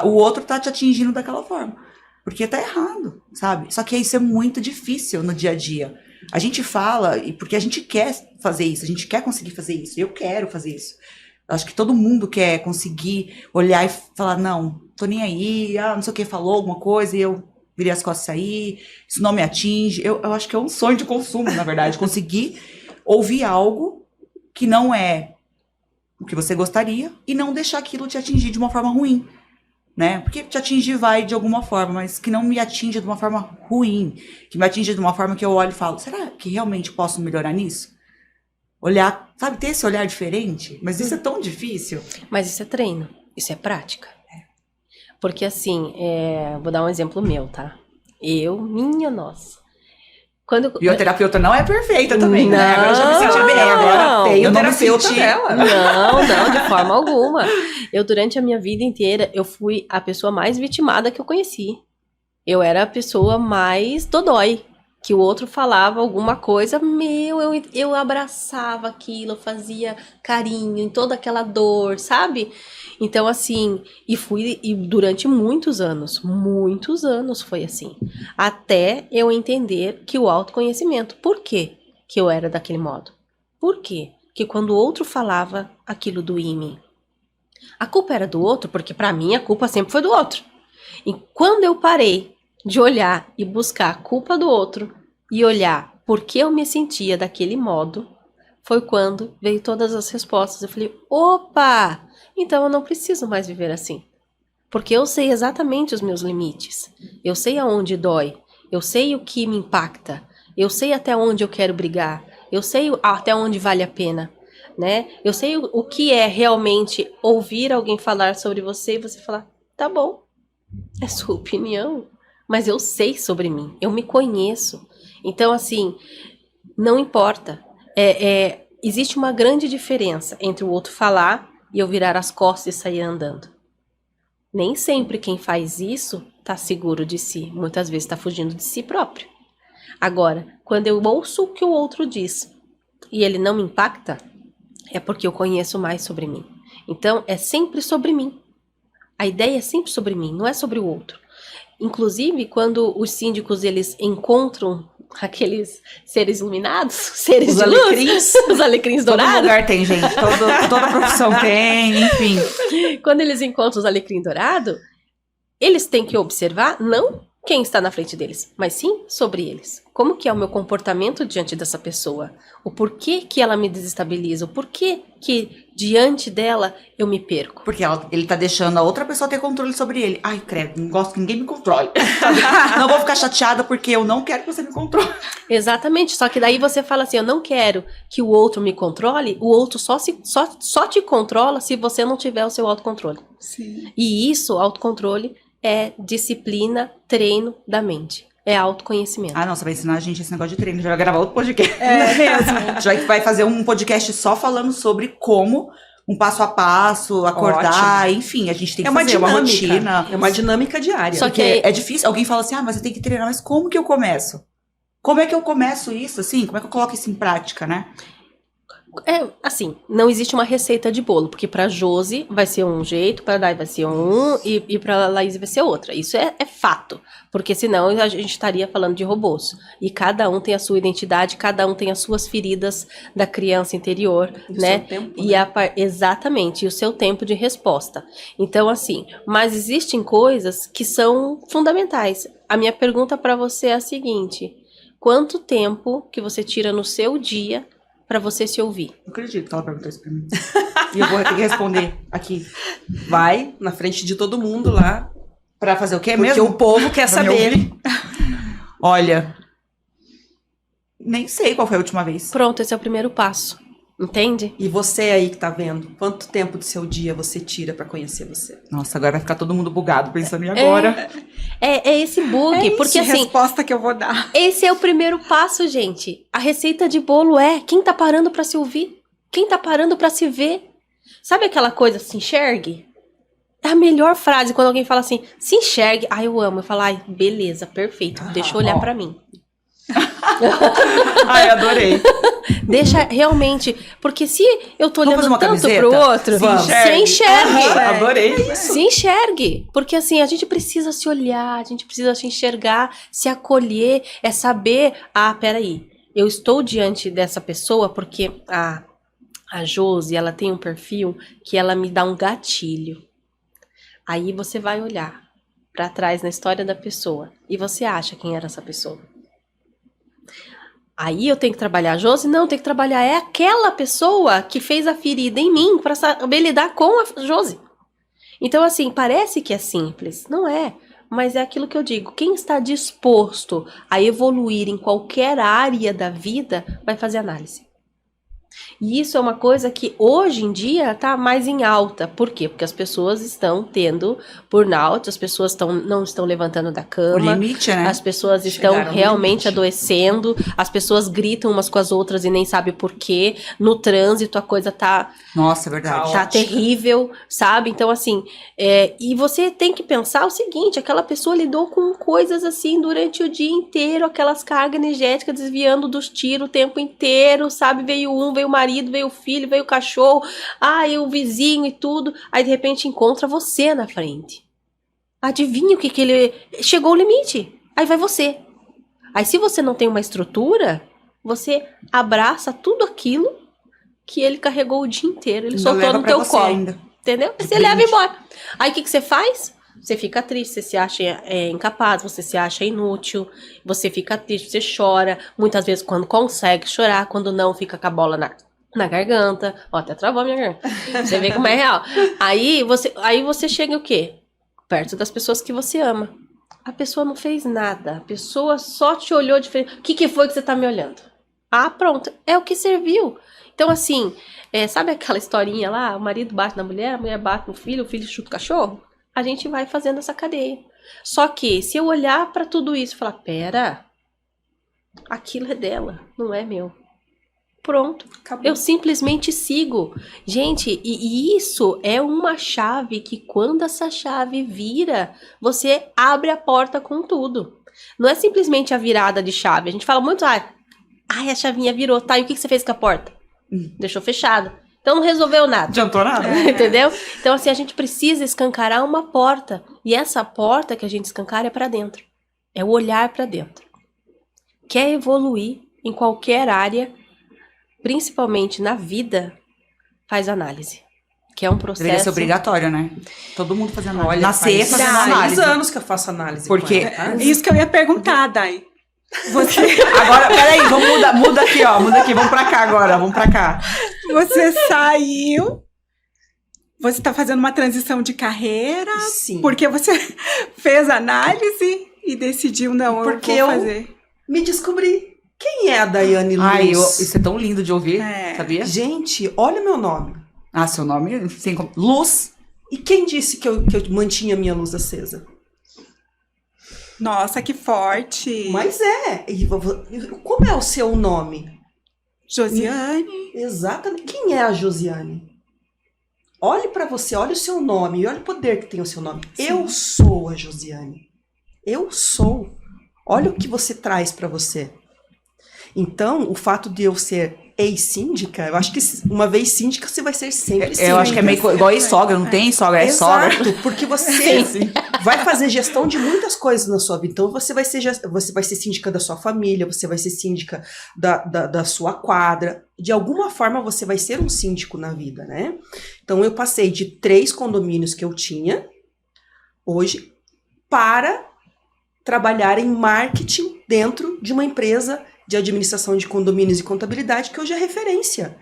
o outro tá te atingindo daquela forma. Porque tá errado, sabe? Só que isso é muito difícil no dia a dia. A gente fala porque a gente quer fazer isso, a gente quer conseguir fazer isso. Eu quero fazer isso. Acho que todo mundo quer conseguir olhar e falar, não, tô nem aí, não sei o que, falou alguma coisa e eu virei as costas e saí, isso não me atinge. Eu acho que é um sonho de consumo, na verdade, conseguir ouvir algo que não é o que você gostaria e não deixar aquilo te atingir de uma forma ruim. né? Porque te atingir vai de alguma forma, mas que não me atinge de uma forma ruim, que me atinge de uma forma que eu olho e falo, será que realmente posso melhorar nisso? Olhar, sabe, ter esse olhar diferente? Mas isso é tão difícil. Mas isso é treino, isso é prática. Porque assim, vou dar um exemplo meu, tá? Minha nossa. E a terapeuta não é perfeita também, não, né? Agora eu já me senti bem, agora tem eu o não me terapeuta senti... dela. Não, de forma alguma. Eu, durante a minha vida inteira, eu fui a pessoa mais vitimada que eu conheci. Eu era a pessoa mais dodói. Que o outro falava alguma coisa, eu abraçava aquilo, eu fazia carinho em toda aquela dor, sabe? Então, assim, e durante muitos anos foi assim. Até eu entender que o autoconhecimento, por quê que eu era daquele modo? Por quê? Que quando o outro falava, aquilo doía em mim. A culpa era do outro, porque pra mim a culpa sempre foi do outro. E quando eu parei de olhar e buscar a culpa do outro e olhar por que eu me sentia daquele modo, foi quando veio todas as respostas. Eu falei, opa, então eu não preciso mais viver assim. Porque eu sei exatamente os meus limites. Eu sei aonde dói. Eu sei o que me impacta. Eu sei até onde eu quero brigar. Eu sei até onde vale a pena, né? Eu sei o que é realmente ouvir alguém falar sobre você e você falar, tá bom, é sua opinião. Mas eu sei sobre mim, eu me conheço. Então, assim, não importa. Existe uma grande diferença entre o outro falar e eu virar as costas e sair andando. Nem sempre quem faz isso tá seguro de si. Muitas vezes tá fugindo de si próprio. Agora, quando eu ouço o que o outro diz e ele não me impacta, é porque eu conheço mais sobre mim. Então, é sempre sobre mim. A ideia é sempre sobre mim, não é sobre o outro. Inclusive, quando os síndicos eles encontram aqueles seres iluminados, seres de luz, os alecrins dourados. Todo lugar tem, gente. Toda profissão tem, enfim. Quando eles encontram os alecrins dourados, eles têm que observar não quem está na frente deles, mas sim sobre eles. Como que é o meu comportamento diante dessa pessoa? O porquê que ela me desestabiliza? O porquê que diante dela eu me perco? Porque ele tá deixando a outra pessoa ter controle sobre ele. Ai, credo, não gosto que ninguém me controle. Não vou ficar chateada porque eu não quero que você me controle. Exatamente, só que daí você fala assim, eu não quero que o outro me controle, o outro só te controla se você não tiver o seu autocontrole. Sim. E isso, autocontrole, é disciplina, treino da mente. É autoconhecimento. Ah, não, você vai ensinar a gente esse negócio de treino. A gente vai gravar outro podcast. É mesmo. A gente vai fazer um podcast só falando sobre como um passo a passo, acordar, enfim, a gente tem que fazer uma rotina. É uma dinâmica diária. Só Porque é difícil. Alguém fala assim, mas você tem que treinar, mas como que eu começo? Como é que eu começo isso, assim? Como é que eu coloco isso em prática, né? Assim, não existe uma receita de bolo, porque pra Josi vai ser um jeito, pra Dai vai ser um, e pra Laís vai ser outra. Isso é fato, porque senão a gente estaria falando de robôs. E cada um tem a sua identidade, cada um tem as suas feridas da criança interior, E o né? seu tempo, E exatamente, e o seu tempo de resposta. Então, assim, mas existem coisas que são fundamentais. A minha pergunta pra você é a seguinte: quanto tempo que você tira no seu dia pra você se ouvir? Não acredito que ela perguntou isso pra mim. E eu vou ter que responder aqui. Vai na frente de todo mundo lá. Pra fazer o quê Porque mesmo? o povo quer Pra me saber. ouvir? Olha, nem sei qual foi a última vez. Pronto, esse é o primeiro passo. Entende? E você aí que tá vendo, quanto tempo do seu dia você tira pra conhecer você? Nossa, agora vai ficar todo mundo bugado pensando, e agora? É esse bug, É isso, porque assim, resposta que eu vou dar. esse é o primeiro passo, gente. A receita de bolo é quem tá parando pra se ouvir, quem tá parando pra se ver. Sabe aquela coisa, se enxergue? É a melhor frase quando alguém fala assim, se enxergue. Ai, eu amo. Eu falo, ai, beleza, perfeito. Deixa eu olhar pra mim. Ai, adorei. Deixa realmente, porque se eu tô Vamos fazer olhando uma tanto camiseta? pro outro, Vamos. se enxergue. Adorei. Se enxergue, porque assim, a gente precisa se olhar, a gente precisa se enxergar, se acolher, é saber, peraí, eu estou diante dessa pessoa porque a Josi, ela tem um perfil que ela me dá um gatilho. Aí você vai olhar pra trás na história da pessoa e você acha quem era essa pessoa. Aí eu tenho que trabalhar a Josi? Não, eu tenho que trabalhar aquela pessoa que fez a ferida em mim para saber lidar com a Josi. Então, assim, parece que é simples. Não é. Mas é aquilo que eu digo. Quem está disposto a evoluir em qualquer área da vida vai fazer análise. E isso é uma coisa que hoje em dia está mais em alta. Por quê? Porque as pessoas estão tendo burnout, as pessoas não estão levantando da O cama, limite, né? as pessoas estão Chegaram no realmente limite. adoecendo, as pessoas gritam umas com as outras e nem sabem por quê. No trânsito a coisa tá Nossa, é verdade. tá Ótica. terrível, sabe? Então, assim, e você tem que pensar o seguinte, aquela pessoa lidou com coisas assim durante o dia inteiro, aquelas cargas energéticas desviando dos tiros o tempo inteiro, sabe? Veio o marido, veio o filho, veio o cachorro, e o vizinho e tudo, aí de repente encontra você na frente. Adivinha o que ele... Chegou o limite, aí vai você. Aí se você não tem uma estrutura, você abraça tudo aquilo que ele carregou o dia inteiro, ele Ainda soltou leva no pra teu você colo, ainda. entendeu? Você leva embora. Aí o que você faz? Você fica triste, você se acha incapaz, você se acha inútil, você fica triste, você chora, muitas vezes quando consegue chorar, quando não, fica com a bola na garganta, até travou a minha garganta, você vê como é real. Aí você chega o quê? Perto das pessoas que você ama. A pessoa não fez nada, a pessoa só te olhou diferente. O que foi que você tá me olhando? Pronto, é o que serviu. Então, assim, sabe aquela historinha lá? O marido bate na mulher, a mulher bate no filho, o filho chuta o cachorro? A gente vai fazendo essa cadeia. Só que, se eu olhar pra tudo isso e falar, pera, aquilo é dela, não é meu. Pronto. Acabou. Eu simplesmente sigo. Gente, e isso é uma chave que quando essa chave vira, você abre a porta com tudo. Não é simplesmente a virada de chave. A gente fala muito, a chavinha virou, tá, e o que você fez com a porta? Deixou fechada. Então não resolveu nada. Adiantou nada? Entendeu? Então, assim, a gente precisa escancarar uma porta. E essa porta que a gente escancara é pra dentro. É o olhar pra dentro. Quer evoluir em qualquer área, principalmente na vida, faz análise. Que é um processo... Deveria ser obrigatório, né? Todo mundo fazendo análise. Olha, Nascer faz fazendo 6 análise. anos que eu faço análise. Porque- com ela, tá? Isso que eu ia perguntar, Dai. Você, Agora, peraí, vamos muda aqui, ó. Muda aqui, vamos pra cá agora, vamos pra cá. você saiu, você tá fazendo uma transição de carreira, Sim. porque você fez análise e decidiu, não, Porque eu vou eu- fazer. Me descobri. Quem é a Daiane Luz? Ai, isso é tão lindo de ouvir, É. sabia? Gente, olha o meu nome. Seu nome, sem luz. E quem disse que eu mantinha a minha luz acesa? Nossa, que forte. Mas como é o seu nome? Josiane, Exatamente. Quem é a Josiane? Olhe pra você, olhe o seu nome e olhe o poder que tem o seu nome. Sim. Eu sou a Josiane. Eu sou. Olha o que você traz pra você. Então, o fato de eu ser ex-síndica, eu acho que uma vez síndica, você vai ser sempre síndica. Eu acho que é meio igual ex-sogra, não tem sogra, é sogra. Exato, porque você vai fazer gestão de muitas coisas na sua vida. Então, você vai ser síndica da sua família, você vai ser síndica da sua quadra. De alguma forma, você vai ser um síndico na vida, né? Então, eu passei de 3 condomínios que eu tinha, hoje, para trabalhar em marketing dentro de uma empresa de administração de condomínios e contabilidade, que hoje é referência.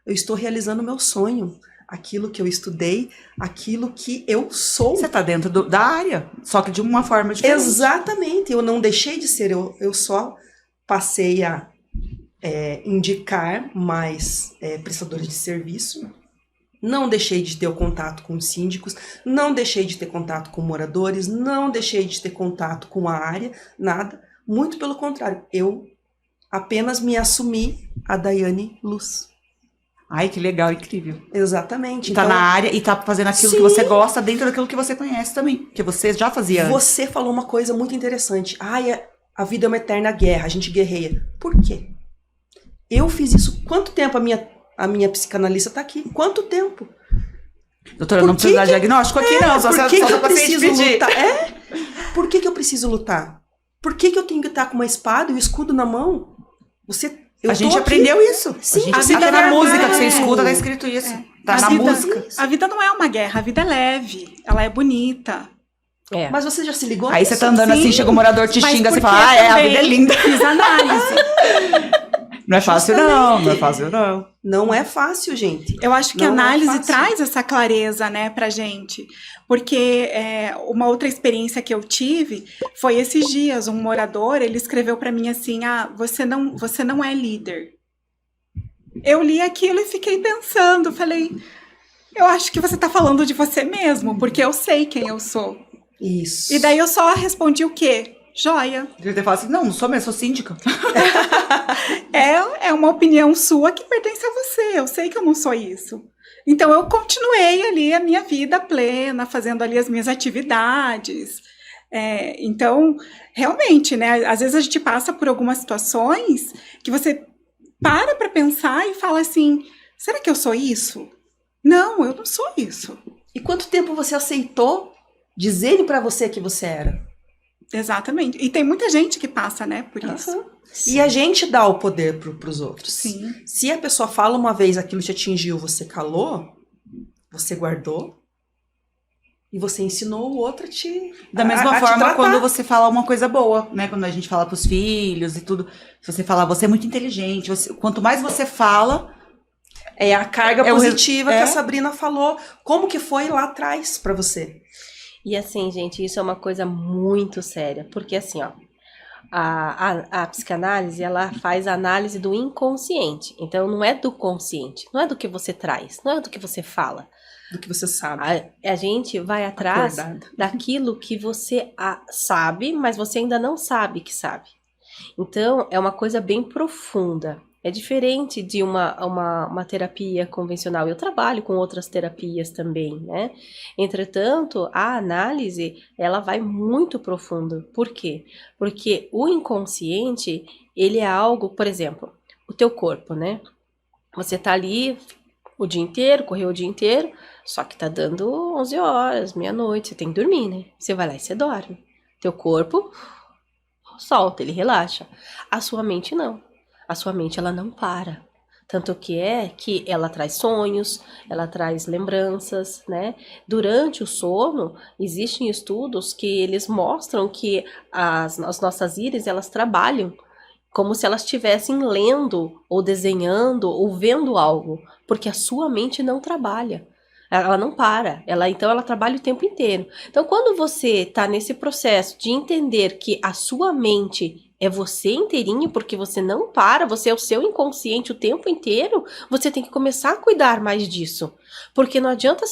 Eu estou realizando o meu sonho, aquilo que eu estudei, aquilo que eu sou. Você tá dentro da área, só que de uma forma diferente. Exatamente, eu não deixei de ser, eu só passei a indicar mais prestadores de serviço, não deixei de ter o contato com os síndicos, não deixei de ter contato com moradores, não deixei de ter contato com a área, nada, muito pelo contrário, eu apenas me assumi a Daiane Luz. Ai, que legal, incrível. Exatamente. Tá na área e tá fazendo aquilo Sim. que você gosta dentro daquilo que você conhece também. Que você já fazia antes. Você falou uma coisa muito interessante. A vida é uma eterna guerra, a gente guerreia. Por quê? Eu fiz isso. Quanto tempo a minha psicanalista tá aqui? Quanto tempo? Doutora, Por não precisa dar que- diagnóstico aqui não, só Por só que eu pra paciente preciso pedir. lutar? Por que eu preciso lutar? Por que eu tenho que estar com uma espada e o escudo na mão? Eu A gente tô aqui. aprendeu isso. Sim, a gente a vida até na é música que você verdade. escuta, tá escrito isso. Tá A na vida- música. a vida não é uma guerra, a vida é leve, ela é bonita. Mas você já se ligou? Aí você tá andando Sim, assim, chega o morador, te mas xinga, você porque fala, a também vida é linda. Fiz análise. Não é fácil, não. Não é fácil, não. Não é fácil, gente. Eu acho que a Não é análise fácil. traz essa clareza, né, pra gente. Porque uma outra experiência que eu tive foi esses dias, um morador, ele escreveu pra mim assim, você não é líder. Eu li aquilo e fiquei pensando, falei, eu acho que você tá falando de você mesmo, porque eu sei quem eu sou. Isso. E daí eu só respondi o quê? Joia. Devia ter falado assim, não sou mesmo, sou síndica. É uma opinião sua que pertence a você. Eu sei que eu não sou isso. Então, eu continuei ali a minha vida plena, fazendo ali as minhas atividades. Então, realmente, né? Às vezes a gente passa por algumas situações que você para pensar e fala assim, será que eu sou isso? Não, eu não sou isso. E quanto tempo você aceitou dizerem pra você que você era? Exatamente. E tem muita gente que passa, né, por isso. Aham. E a gente dá o poder pros outros. Sim. Se a pessoa fala uma vez aquilo te atingiu, você calou, você guardou e você ensinou o outro Da mesma a te forma, tratar. quando você fala uma coisa boa, né? Quando a gente fala pros filhos e tudo. Se você falar, você é muito inteligente. Quanto mais você fala... É a carga É o positiva que é. a Sabrina falou. Como que foi lá atrás pra você? E assim, gente, isso é uma coisa muito séria, porque assim, ó, a psicanálise, ela faz a análise do inconsciente, então não é do consciente, não é do que você traz, não é do que você fala. Do que você sabe. A gente vai atrás Acordada. daquilo que você sabe, mas você ainda não sabe que sabe. Então, é uma coisa bem profunda. É diferente de uma terapia convencional. Eu trabalho com outras terapias também, né? Entretanto, a análise, ela vai muito profundo. Por quê? Porque o inconsciente, ele é algo, por exemplo, o teu corpo, né? Você tá ali o dia inteiro, correu o dia inteiro, só que tá dando 11 horas, meia-noite, você tem que dormir, né? Você vai lá e você dorme. Teu corpo solta, ele relaxa. A sua mente não. A sua mente, ela não para. Tanto que ela traz sonhos, ela traz lembranças, né? Durante o sono, existem estudos que eles mostram que as nossas íris, elas trabalham como se elas estivessem lendo, ou desenhando, ou vendo algo. Porque a sua mente não trabalha. Ela não para. Então, ela trabalha o tempo inteiro. Então, quando você está nesse processo de entender que a sua mente é você inteirinho, porque você não para, você é o seu inconsciente o tempo inteiro, você tem que começar a cuidar mais disso. Porque não adianta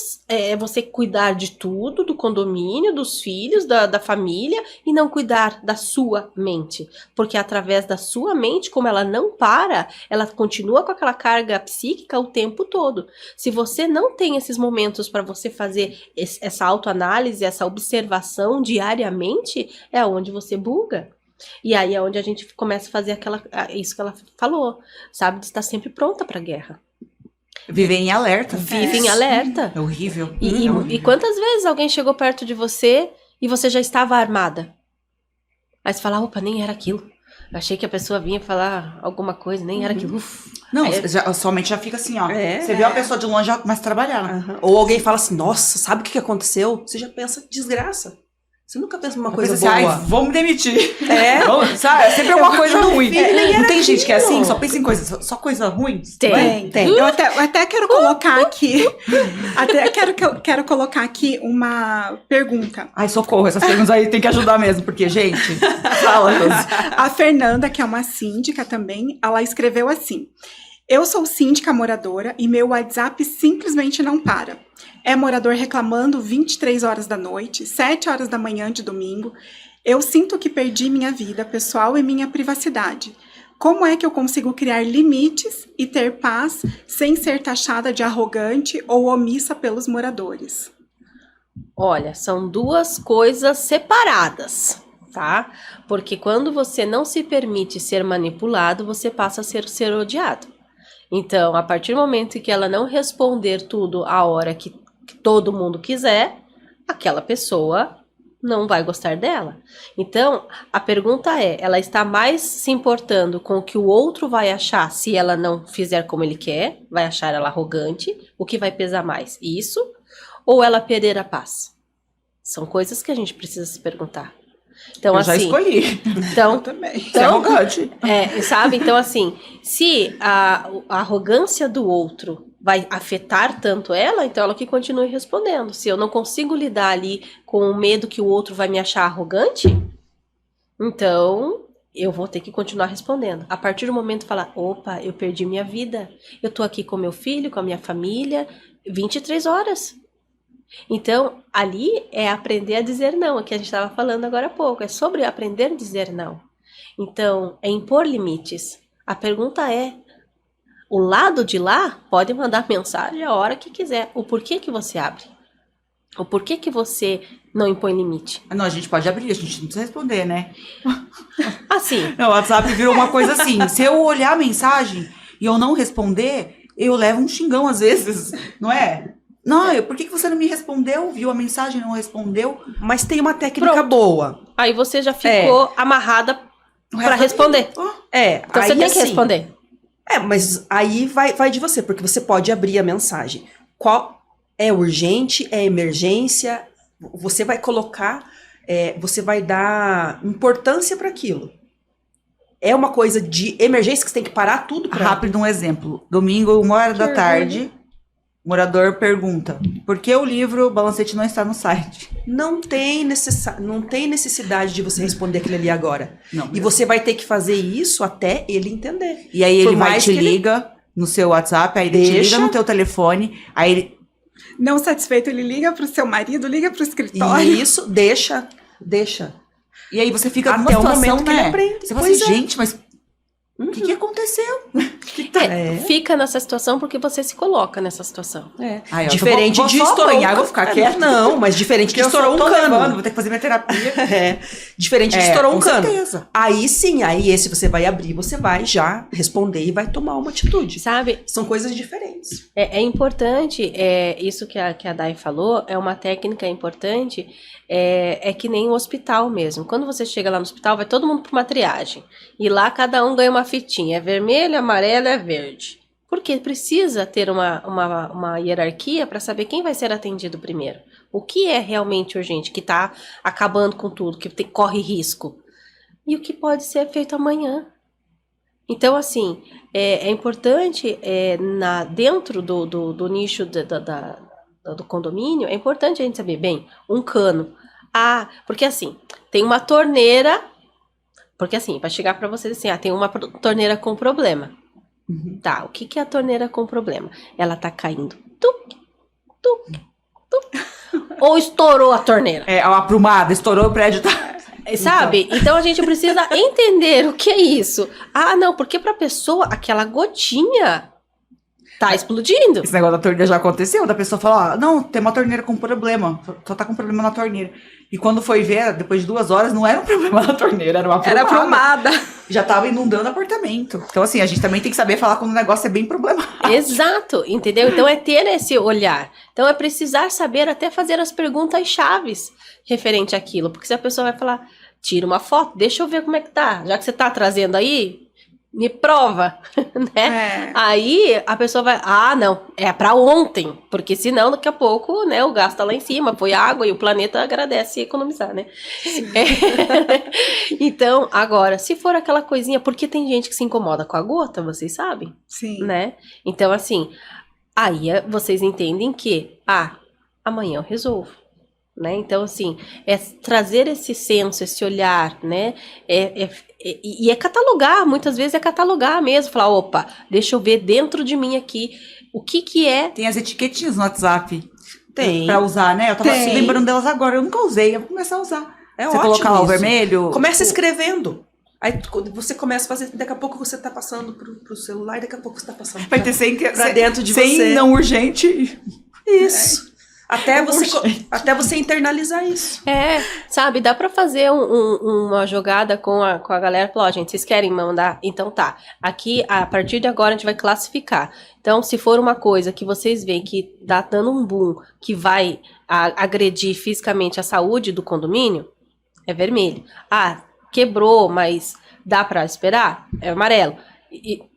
você cuidar de tudo, do condomínio, dos filhos, da família, e não cuidar da sua mente. Porque através da sua mente, como ela não para, ela continua com aquela carga psíquica o tempo todo. Se você não tem esses momentos para você fazer essa autoanálise, essa observação diariamente, é onde você buga. E aí é onde a gente começa a fazer isso que ela falou, sabe? De estar sempre pronta para a guerra. Viver em alerta. Vive em alerta. É horrível. E quantas vezes alguém chegou perto de você e você já estava armada? Aí você fala, opa, nem era aquilo. Eu achei que a pessoa vinha falar alguma coisa, nem era aquilo. Uf. Não, Aí, sua mente já fica assim, ó. É. Você vê uma pessoa de longe, já começa a trabalhar. Aham. Ou alguém fala assim, nossa, sabe o que aconteceu? Você já pensa desgraça. Você nunca pensa numa coisa Pensa boa. assim, ai, vamos demitir. É. Sabe? É sempre uma coisa ruim. filho, nem Não era tem gente que é aquilo. assim, só pensa em coisas, só coisa ruim. Tem. Eu até quero colocar aqui. Quero colocar aqui uma pergunta. Ai, socorro, essas perguntas aí tem que ajudar mesmo, porque, gente, fala, Josi. A Fernanda, que é uma síndica também, ela escreveu assim: eu sou síndica moradora e meu WhatsApp simplesmente não para. É morador reclamando 23 horas da noite, 7 horas da manhã de domingo. Eu sinto que perdi minha vida pessoal e minha privacidade. Como é que eu consigo criar limites e ter paz sem ser taxada de arrogante ou omissa pelos moradores? olha, são duas coisas separadas, tá? Porque quando você não se permite ser manipulado, você passa a ser odiado. Então, a partir do momento que ela não responder tudo a hora que todo mundo quiser, aquela pessoa não vai gostar dela. Então, a pergunta é, ela está mais se importando com o que o outro vai achar se ela não fizer como ele quer, vai achar ela arrogante, o que vai pesar mais? Isso ou ela perder a paz? São coisas que a gente precisa se perguntar. Então, Eu já assim, escolhi. então, Também. Você é arrogante. sabe? Então, assim, se a arrogância do outro vai afetar tanto ela, então ela que continue respondendo. Se eu não consigo lidar ali com o medo que o outro vai me achar arrogante, então eu vou ter que continuar respondendo. A partir do momento falar, opa, eu perdi minha vida. Eu tô aqui com meu filho, com a minha família, 23 horas. Então, ali é aprender a dizer não, é o que a gente estava falando agora há pouco. É sobre aprender a dizer não. Então, é impor limites. A pergunta é, o lado de lá pode mandar mensagem a hora que quiser. O porquê que você abre? O porquê que você não impõe limite? Não, a gente pode abrir, a gente não precisa responder, né? Assim, Não, o WhatsApp virou uma coisa assim. Se eu olhar a mensagem e eu não responder, eu levo um xingão às vezes, não é? Não, por que você não me respondeu? Viu a mensagem e não respondeu? Mas tem uma técnica Pronto. boa. aí você já ficou amarrada O para resto responder. Então Então você tem que responder. Mas aí vai de você, porque você pode abrir a mensagem. Qual é urgente, é emergência? Você vai colocar, você vai dar importância para aquilo. É uma coisa de emergência que você tem que parar tudo para. Rápido, um exemplo. Domingo, 1h da tarde, o morador pergunta: por que o livro Balancete não está no site? Não tem necessidade de você responder aquilo ali agora. Não. E você vai ter que fazer isso até ele entender. E aí Por ele vai mais te que ele- liga no seu WhatsApp, aí ele te Deixa. liga no teu telefone, aí ele... Não satisfeito, ele liga pro seu marido, liga pro escritório. Isso, deixa. E aí você fica Até numa o situação, momento que ele né? aprende. Você fala Pois assim, é. gente, mas o que aconteceu? Fica nessa situação porque você se coloca nessa situação. Aí, ó, Diferente vou de só estourar apanhar, um vou ficar cano. quieta. Não, mas diferente de Porque eu estourar só um tô cano. levando, vou ter que fazer minha terapia. Diferente de estourar um com cano. certeza. Aí sim, aí esse você vai abrir, você vai já responder e vai tomar uma atitude. Sabe? São coisas diferentes. É importante, isso que a Dai falou, é uma técnica importante, é que nem o hospital mesmo. Quando você chega lá no hospital, vai todo mundo para uma triagem. E lá cada um ganha uma fitinha. É vermelho, amarelo, é verde. Porque precisa ter uma hierarquia para saber quem vai ser atendido primeiro. O que é realmente urgente, que está acabando com tudo, que corre risco. E o que pode ser feito amanhã. Então, assim, é importante, dentro do nicho do condomínio, é importante a gente saber, bem, um cano. Porque assim, tem uma torneira, porque assim, vai chegar para vocês assim, tem uma torneira com problema. Tá, o que é a torneira com problema? Ela tá caindo, tuc, tuc, tuc, ou estourou a torneira. A aprumada, estourou o prédio, tá... Sabe? Então a gente precisa entender o que é isso. Não, porque pra pessoa aquela gotinha tá explodindo. Esse negócio da torneira já aconteceu, da pessoa falar, não, tem uma torneira com problema, só tá com problema na torneira. E quando foi ver, depois de 2 horas, não era um problema na torneira, era uma aprumada. Era aprumada. Já tava inundando apartamento. Então assim, a gente também tem que saber falar quando o negócio é bem problemático. Exato, entendeu? Então é ter esse olhar. Então é precisar saber até fazer as perguntas chaves referente àquilo. Porque se a pessoa vai falar, tira uma foto, deixa eu ver como é que tá. Já que você tá trazendo aí, me prova, né? Aí a pessoa vai, não, é pra ontem. Porque senão daqui a pouco, né, o gasto tá lá em cima, foi água e o planeta agradece economizar, né? Então, agora, se for aquela coisinha, porque tem gente que se incomoda com a gota, vocês sabem? Sim. Né? Então, assim, aí vocês entendem que, amanhã eu resolvo, né? Então, assim, é trazer esse senso, esse olhar, né? E é catalogar, muitas vezes é catalogar mesmo, falar, opa, deixa eu ver dentro de mim aqui, o que é... Tem as etiquetinhas no WhatsApp. Tem. Pra usar, né? Eu tava Tem. lembrando delas agora, eu nunca usei, eu vou começar a usar. É Você ótimo colocar lá o isso. vermelho... Começa escrevendo. Aí quando você começa a fazer, daqui a pouco você tá passando pro celular, e daqui a pouco você tá passando Vai ter sem dentro de sem você. não urgente. Isso. Até você internalizar isso. Sabe, dá pra fazer uma jogada com a galera, falar, gente, vocês querem mandar? Então tá, aqui, a partir de agora a gente vai classificar. Então, se for uma coisa que vocês veem que tá dando um boom, que vai agredir fisicamente a saúde do condomínio, é vermelho. Quebrou, mas dá pra esperar? É amarelo.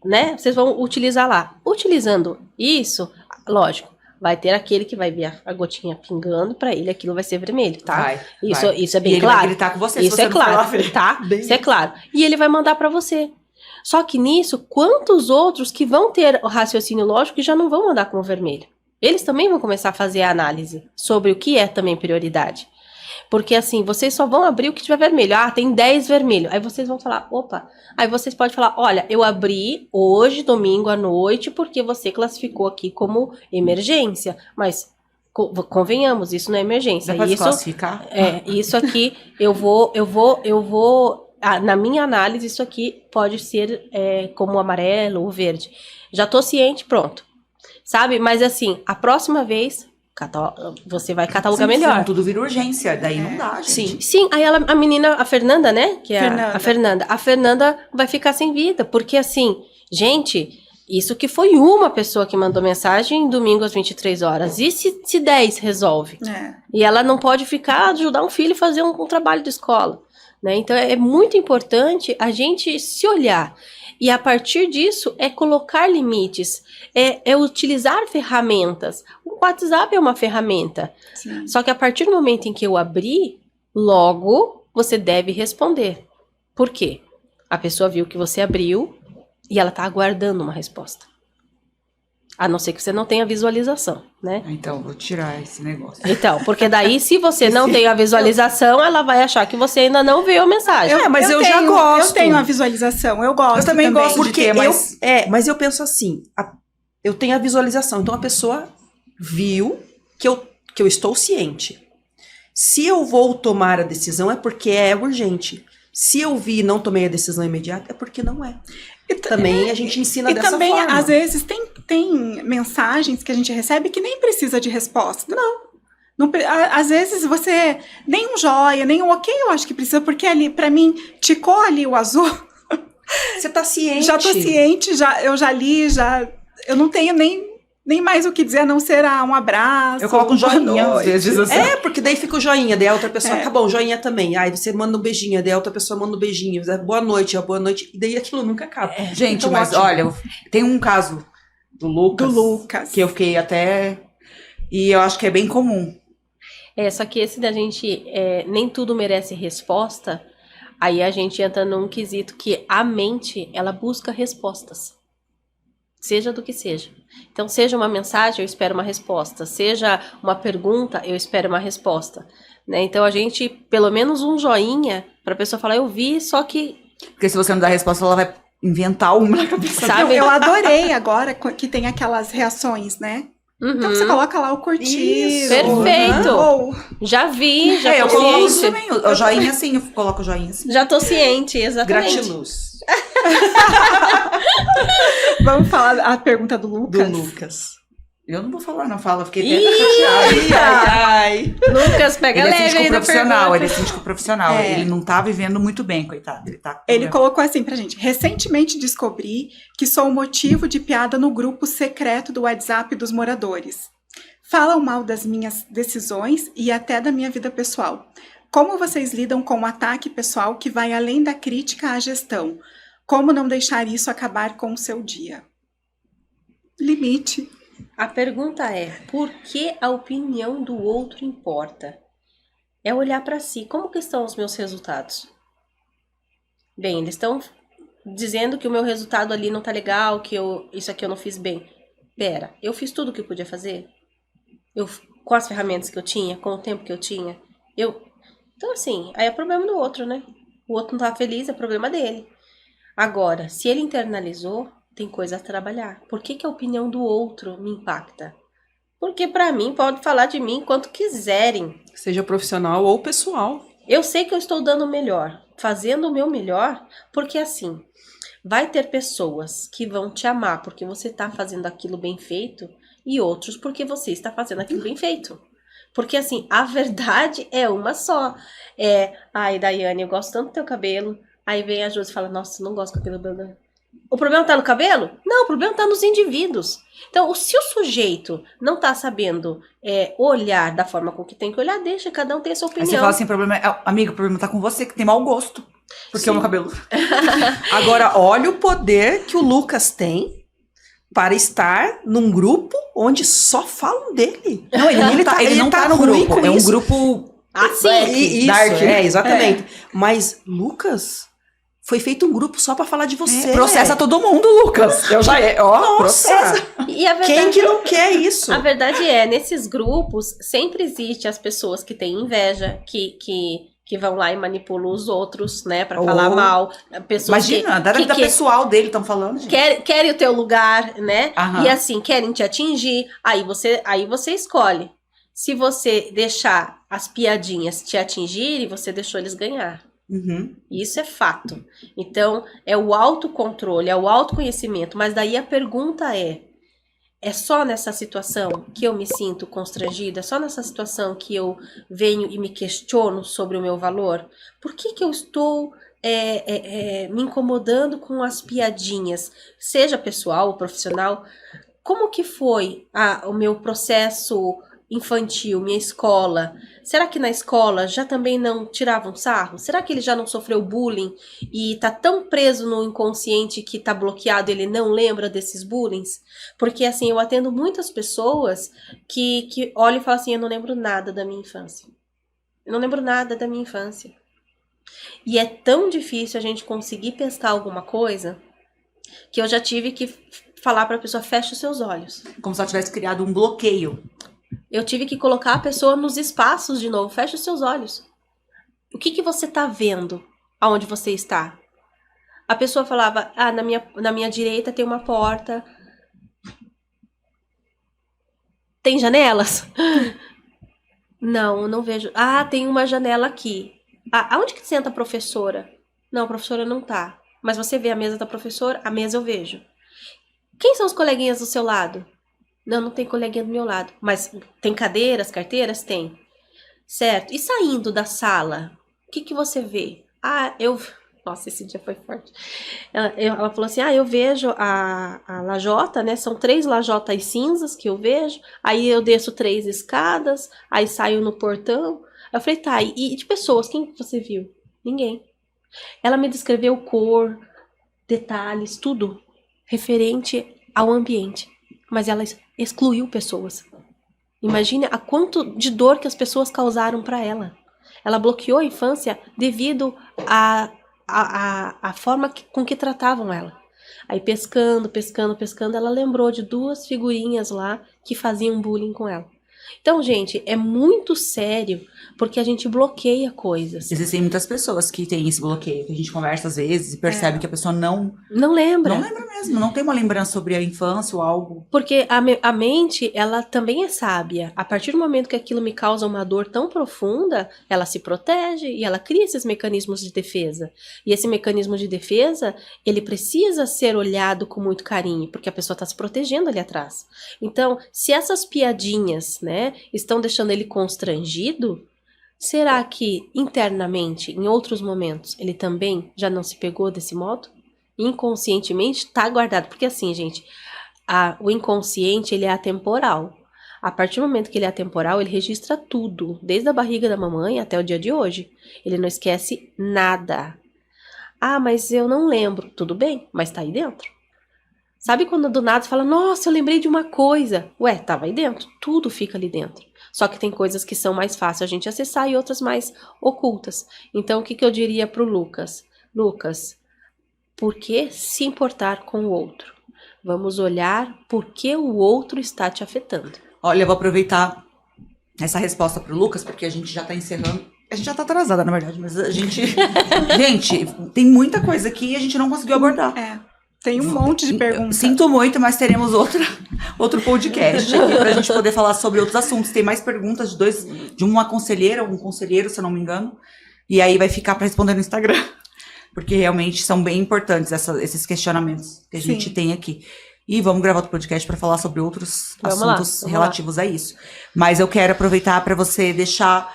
Né? Vocês vão utilizar lá. Utilizando isso, lógico, vai ter aquele que vai ver a gotinha pingando, pra ele aquilo vai ser vermelho, tá? Vai. Isso é bem E ele claro. vai gritar com você se Isso você é não for lá claro, ver. tá? Bem Isso é claro. E ele vai mandar pra você. Só que nisso, quantos outros que vão ter o raciocínio lógico que já não vão mandar como vermelho? Eles também vão começar a fazer a análise sobre o que é também prioridade. Porque assim, vocês só vão abrir o que tiver vermelho. Ah, tem 10 vermelho. Aí vocês vão falar, opa. Aí vocês podem falar, olha, eu abri hoje, domingo à noite, porque você classificou aqui como emergência. Mas convenhamos, isso não é emergência. Já pode Isso classificar? isso aqui na minha análise, isso aqui pode ser como amarelo ou verde. Já tô ciente, pronto. Sabe? Mas assim, a próxima vez, você vai catalogar Sim, melhor. senão tudo vira urgência, daí não dá, gente. Sim. Aí a menina, a Fernanda, né? Que é Fernanda. a Fernanda vai ficar sem vida. Porque assim, gente, isso que foi uma pessoa que mandou mensagem domingo às 23 horas. E se 10 resolve? E ela não pode ajudar um filho a fazer um trabalho de escola. Né? Então é muito importante a gente se olhar. E a partir disso é colocar limites, é utilizar ferramentas. O WhatsApp é uma ferramenta. Sim. Só que a partir do momento em que eu abri, logo você deve responder. Por quê? A pessoa viu que você abriu e ela está aguardando uma resposta. A não ser que você não tenha visualização, né? Então, vou tirar esse negócio. Então, porque daí se você não tem a visualização, ela vai achar que você ainda não viu a mensagem. Mas eu já gosto. Eu tenho a visualização, eu gosto. Eu também gosto de Porque ter, mas... mas eu penso assim, eu tenho a visualização, então a pessoa viu que eu estou ciente. Se eu vou tomar a decisão é porque é urgente. Se eu vi e não tomei a decisão imediata é porque não é. Também a gente ensina dessa forma. E também, às vezes, tem mensagens que a gente recebe que nem precisa de resposta. Não, às vezes você, nem um joia, nem um ok, eu acho que precisa, porque ali, pra mim, ticou ali o azul. Você tá ciente. Já tô ciente, eu já li, eu não tenho nem mais o que dizer, a não ser um abraço. Eu coloco um joinha às vezes assim. Porque daí fica o joinha, daí a outra pessoa, tá bom, joinha também. Aí você manda um beijinho, daí a outra pessoa manda um beijinho. Boa noite, e daí aquilo nunca acaba. Gente, então, mas ótimo. olha, tem um caso do Lucas. Que eu fiquei até... E eu acho que é bem comum. Só que esse da gente, nem tudo merece resposta, aí a gente entra num quesito que a mente, ela busca respostas. Seja do que seja. Então, seja uma mensagem, eu espero uma resposta. Seja uma pergunta, eu espero uma resposta. Né? Então, a gente, pelo menos um joinha, pra pessoa falar, eu vi, só que... Porque se você não dá resposta, ela vai inventar uma na cabeça. Sabe? Eu adorei agora que tem aquelas reações, né? Uhum. Então, você coloca lá o curtir. Perfeito. Já vi, já eu tô coloco ciente. também. O joinha assim, eu coloco o joinha assim. Já tô ciente, exatamente. Gratiluz. Vamos falar a pergunta do Lucas? Do Lucas. Eu não vou falar, não fala, fiquei até chateada. Lucas, pega ele leve é síndico aí da profissional, pergunta. ele é síndico profissional. Ele não tá vivendo muito bem, coitado. Ele colocou assim pra gente: recentemente descobri que sou o motivo de piada no grupo secreto do WhatsApp dos moradores. Falam mal das minhas decisões e até da minha vida pessoal. Como vocês lidam com o ataque pessoal que vai além da crítica à gestão? Como não deixar isso acabar com o seu dia? Limite. A pergunta é, por que a opinião do outro importa? É olhar para si. Como que estão os meus resultados? Bem, eles estão dizendo que o meu resultado ali não tá legal, que isso aqui eu não fiz bem. Pera, eu fiz tudo o que eu podia fazer? Com as ferramentas que eu tinha, com o tempo que eu tinha? Então assim, aí é problema do outro, né? O outro não tá feliz, é problema dele. Agora, se ele internalizou, tem coisa a trabalhar. Por que a opinião do outro me impacta? Porque pra mim, pode falar de mim quanto quiserem. Seja profissional ou pessoal. Eu sei que eu estou dando o melhor, fazendo o meu melhor, porque assim, vai ter pessoas que vão te amar porque você está fazendo aquilo bem feito e outros porque você está fazendo aquilo bem feito. Porque assim, a verdade é uma só. Ai, Daiane, eu gosto tanto do teu cabelo. Aí vem a Josi e fala, nossa, não gosto do cabelo. O problema tá no cabelo? Não, o problema tá nos indivíduos. Então, se o sujeito não tá sabendo olhar da forma com que tem que olhar, deixa, cada um tem a sua opinião. Aí você fala assim, amiga, o problema tá com você, que tem mau gosto. Porque é o meu cabelo. Agora, olha o poder que o Lucas tem para estar num grupo onde só falam dele. Não, ele não tá no ruim grupo. com É um isso. grupo Isso, dark. exatamente. Mas, Lucas, foi feito um grupo só pra falar de você. Processa todo mundo, Lucas. Eu já processa. E a verdade, Quem que não quer isso? a verdade é, nesses grupos, sempre existe as pessoas que têm inveja, que vão lá e manipulam os outros, né, pra falar mal. Pessoas Imagina, da vida pessoal dele estão falando, gente. querem o teu lugar, né? Aham. E assim, querem te atingir. Aí você escolhe. Se você deixar as piadinhas te atingirem, você deixou eles ganhar. Uhum. Isso é fato. Então, é o autocontrole, é o autoconhecimento. Mas daí a pergunta é só nessa situação que eu me sinto constrangida? É só nessa situação que eu venho e me questiono sobre o meu valor? Por que eu estou me incomodando com as piadinhas? Seja pessoal ou profissional. Como que foi o meu processo infantil, minha escola? Será que na escola já também não tiravam sarro? Será que ele já não sofreu bullying e tá tão preso no inconsciente que tá bloqueado, ele não lembra desses bullyings? Porque assim, eu atendo muitas pessoas que olham e falam assim, eu não lembro nada da minha infância. Eu não lembro nada da minha infância. E é tão difícil a gente conseguir pescar alguma coisa que eu já tive que falar pra pessoa, fecha os seus olhos. Como se ela tivesse criado um bloqueio. Eu tive que colocar a pessoa nos espaços de novo. Fecha os seus olhos. O que você tá vendo aonde você está? A pessoa falava, na minha direita tem uma porta. Tem janelas? Não, não vejo. Ah, tem uma janela aqui. Ah, aonde que senta a professora? Não, a professora não tá. Mas você vê a mesa da professora? A mesa eu vejo. Quem são os coleguinhas do seu lado? Não, não tem coleguinha do meu lado. Mas tem cadeiras, carteiras? Tem. Certo. E saindo da sala, o que você vê? Nossa, esse dia foi forte. Ela falou assim, eu vejo a lajota, né? São 3 lajotas cinzas que eu vejo. Aí eu desço 3 escadas, aí saio no portão. Eu falei, tá, e de pessoas, quem você viu? Ninguém. Ela me descreveu cor, detalhes, tudo referente ao ambiente. Mas ela excluiu pessoas. Imagine a quanto de dor que as pessoas causaram para ela. Ela bloqueou a infância devido à forma com que tratavam ela. Aí pescando, ela lembrou de 2 figurinhas lá que faziam bullying com ela. Então, gente, é muito sério porque a gente bloqueia coisas. Existem muitas pessoas que têm esse bloqueio, que a gente conversa às vezes e percebe que a pessoa não lembra. Não lembra mesmo, não tem uma lembrança sobre a infância ou algo. Porque a mente, ela também é sábia. A partir do momento que aquilo me causa uma dor tão profunda, ela se protege e ela cria esses mecanismos de defesa. E esse mecanismo de defesa, ele precisa ser olhado com muito carinho, porque a pessoa está se protegendo ali atrás. Então, se essas piadinhas, né, estão deixando ele constrangido, será que internamente, em outros momentos, ele também já não se pegou desse modo? Inconscientemente está guardado, porque assim, gente, o inconsciente, ele é atemporal. A partir do momento que ele é atemporal, ele registra tudo, desde a barriga da mamãe até o dia de hoje. Ele não esquece nada. Mas eu não lembro. Tudo bem, mas tá aí dentro. Sabe quando do nada você fala, nossa, eu lembrei de uma coisa. Ué, tava aí dentro. Tudo fica ali dentro. Só que tem coisas que são mais fáceis a gente acessar e outras mais ocultas. Então, o que eu diria pro Lucas? Lucas, por que se importar com o outro? Vamos olhar por que o outro está te afetando. Olha, eu vou aproveitar essa resposta pro Lucas, porque a gente já tá encerrando. A gente já tá atrasada, na verdade, mas a gente... Gente, tem muita coisa aqui e a gente não conseguiu abordar. Tem um monte de perguntas. Sinto muito, mas teremos outro podcast aqui pra gente poder falar sobre outros assuntos. Tem mais perguntas de uma conselheira, um conselheiro, se eu não me engano. E aí vai ficar pra responder no Instagram. Porque realmente são bem importantes esses questionamentos que a gente tem aqui. E vamos gravar outro podcast para falar sobre outros assuntos relativos a isso. Mas eu quero aproveitar para você deixar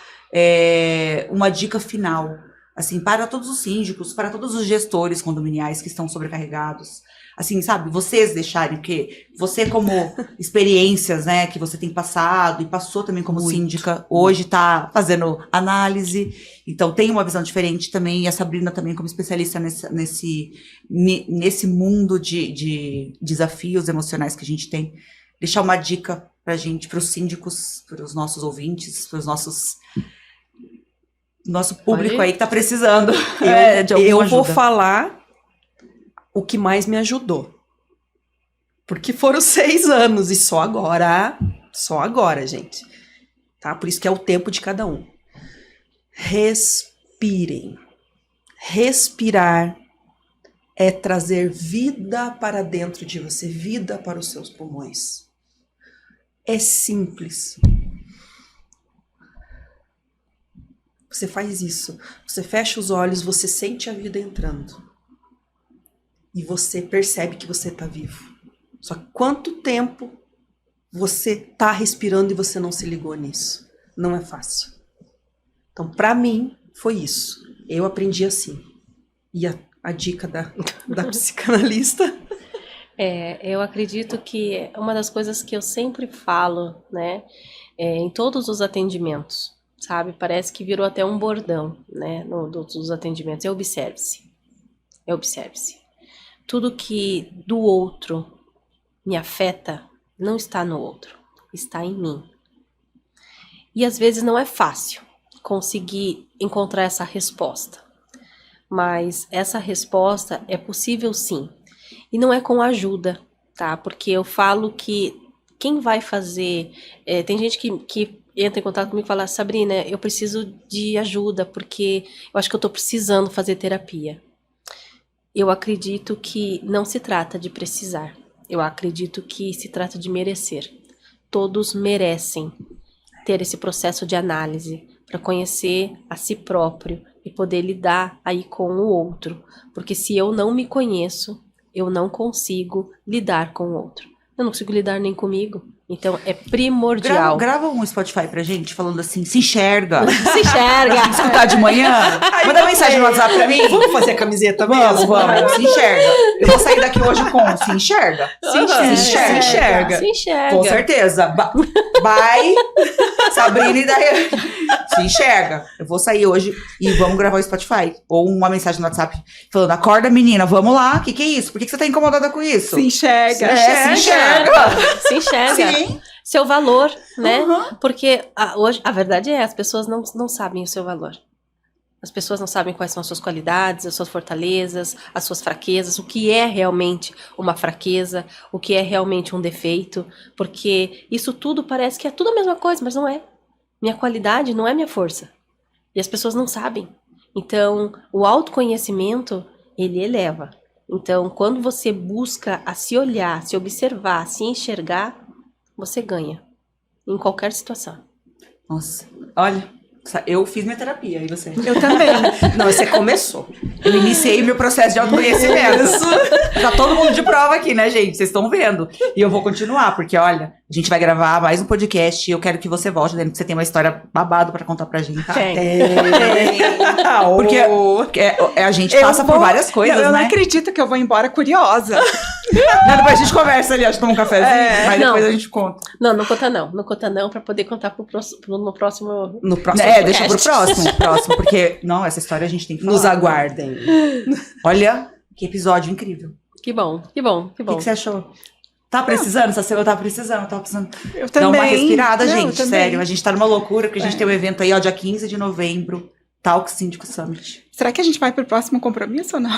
uma dica final, assim, para todos os síndicos, para todos os gestores condominiais que estão sobrecarregados. assim, sabe, vocês deixarem, porque você como experiências, né, que você tem passado e passou também como síndica, hoje tá fazendo análise, então tem uma visão diferente também, e a Sabrina também como especialista nesse mundo de desafios emocionais que a gente tem. Deixar uma dica pra gente, pros síndicos, pros nossos ouvintes, pros nosso público aí que tá precisando de alguma eu ajuda. vou falar o que mais me ajudou. Porque foram 6 anos e só agora, gente. Tá? Por isso que é o tempo de cada um. Respirem. Respirar é trazer vida para dentro de você, vida para os seus pulmões. É simples. Você faz isso, você fecha os olhos, você sente a vida entrando. E você percebe que você está vivo. Só que quanto tempo você está respirando e você não se ligou nisso? Não é fácil. Então, para mim, foi isso. Eu aprendi assim. E a dica da psicanalista... Eu acredito que uma das coisas que eu sempre falo, né, em todos os atendimentos, sabe, parece que virou até um bordão, né, dos atendimentos, observe-se. Observe-se. Tudo que do outro me afeta não está no outro, está em mim. E às vezes não é fácil conseguir encontrar essa resposta, mas essa resposta é possível sim. E não é com ajuda, tá? Porque eu falo que quem vai fazer... tem gente que entra em contato comigo e fala, Sabrina, eu preciso de ajuda, porque eu acho que eu tô precisando fazer terapia. Eu acredito que não se trata de precisar. Eu acredito que se trata de merecer. Todos merecem ter esse processo de análise para conhecer a si próprio e poder lidar aí com o outro. Porque se eu não me conheço, eu não consigo lidar com o outro. Eu não consigo lidar nem comigo. Então, é primordial. Grava um Spotify pra gente, falando assim, se enxerga. Se enxerga. Pra gente escutar de manhã. Manda mensagem no WhatsApp pra mim. Vamos fazer a camiseta mesmo? Vamos. Se enxerga. Eu vou sair daqui hoje com se enxerga. Se enxerga. Se enxerga. Com certeza. Bye, Sabrina e Daiane. Se enxerga. Eu vou sair hoje e vamos gravar o Spotify. Ou uma mensagem no WhatsApp falando, acorda menina, vamos lá. O que é isso? Por que você tá incomodada com isso? Se enxerga. Se enxerga. Se enxerga. Sim. Seu valor, né? Uhum. Porque hoje a verdade é, as pessoas não sabem o seu valor. As pessoas não sabem quais são as suas qualidades, as suas fortalezas, as suas fraquezas, o que é realmente uma fraqueza, o que é realmente um defeito, porque isso tudo parece que é tudo a mesma coisa, mas não é. Minha qualidade não é minha força. E as pessoas não sabem. Então, o autoconhecimento, ele eleva. Então, quando você busca a se olhar, se observar, se enxergar, você ganha. Em qualquer situação. Nossa, olha, eu fiz minha terapia, e você? Eu também. Não, você começou. Eu iniciei meu processo de autoconhecimento. Tá todo mundo de prova aqui, né, gente? Vocês estão vendo. E eu vou continuar, porque, olha, a gente vai gravar mais um podcast e eu quero que você volte, porque você tem uma história babado pra contar pra gente. Tem. Porque a gente passa por várias coisas, eu né? não acredito que eu vou embora curiosa. Não, depois a gente conversa ali, acho que toma um cafezinho, mas depois não. a gente conta. Não conta não. Não conta não pra poder contar no próximo... No próximo Deixa pro próximo, porque, não, essa história a gente tem que falar. Nos aguardem. Olha, que episódio incrível. Que bom. O que você achou? Tá precisando? Essa semana eu tava precisando. Eu Dá também. uma respirada, Não, eu gente, também. sério. A gente tá numa loucura, porque a gente tem um evento aí, ó, dia 15 de novembro, Talk Síndico Summit. Será que a gente vai pro próximo compromisso ou não?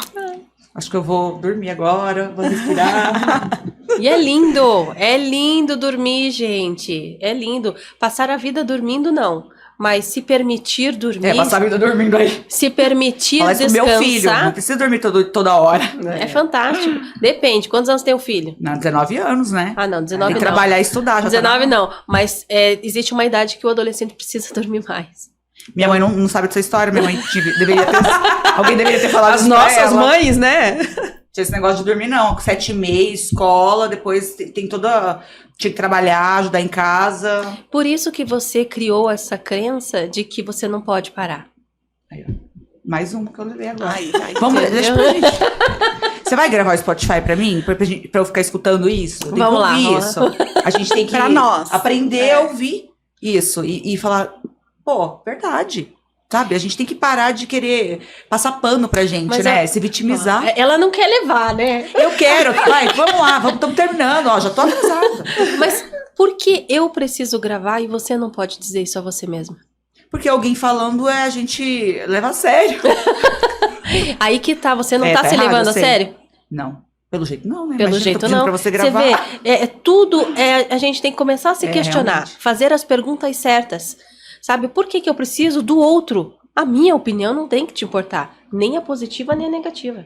Acho que eu vou dormir agora, vou respirar. E é lindo dormir, gente. É lindo. Passar a vida dormindo, não. Mas se permitir dormir... Passar a vida dormindo aí. Se permitir Fala isso pro descansar... meu filho, não precisa dormir toda hora. É fantástico. Depende. Quantos anos tem o filho? Não, 19 anos, né? Ah, não. 19 Tem que não. trabalhar e estudar. Já 19 não. Mas existe uma idade que o adolescente precisa dormir mais. Minha mãe não sabe dessa história, minha mãe deveria ter... Alguém deveria ter falado As isso pra nossas ela. mães, né? Tinha esse negócio de dormir, não. Com 7h30, escola, depois tem toda... Tinha que trabalhar, ajudar em casa. Por isso que você criou essa crença de que você não pode parar. Aí, ó. Mais uma que eu levei agora. Ai, Vamos, entendeu? deixa pra gente. Você vai gravar o Spotify pra mim? Pra eu ficar escutando isso? Eu tenho Vamos que lá, ouvir vamos isso. A gente tem que Pra nós. aprender a ouvir isso. E falar, pô, verdade. Sabe? A gente tem que parar de querer passar pano pra gente, Mas né? Se vitimizar. Ela não quer levar, né? Eu quero. Vai, vamos lá. Estamos terminando. Ó, já tô atrasada. Mas por que eu preciso gravar e você não pode dizer isso a você mesma? Porque alguém falando a gente leva a sério. Aí que tá, você não É, tá tá se errado, levando eu a sei. sério? Não. Pelo jeito não, né? Pelo Imagina, jeito tô pedindo não. pra você gravar. vê, a gente tem que começar a se questionar, realmente. fazer as perguntas certas. Sabe, por que eu preciso do outro? A minha opinião não tem que te importar, nem a positiva nem a negativa.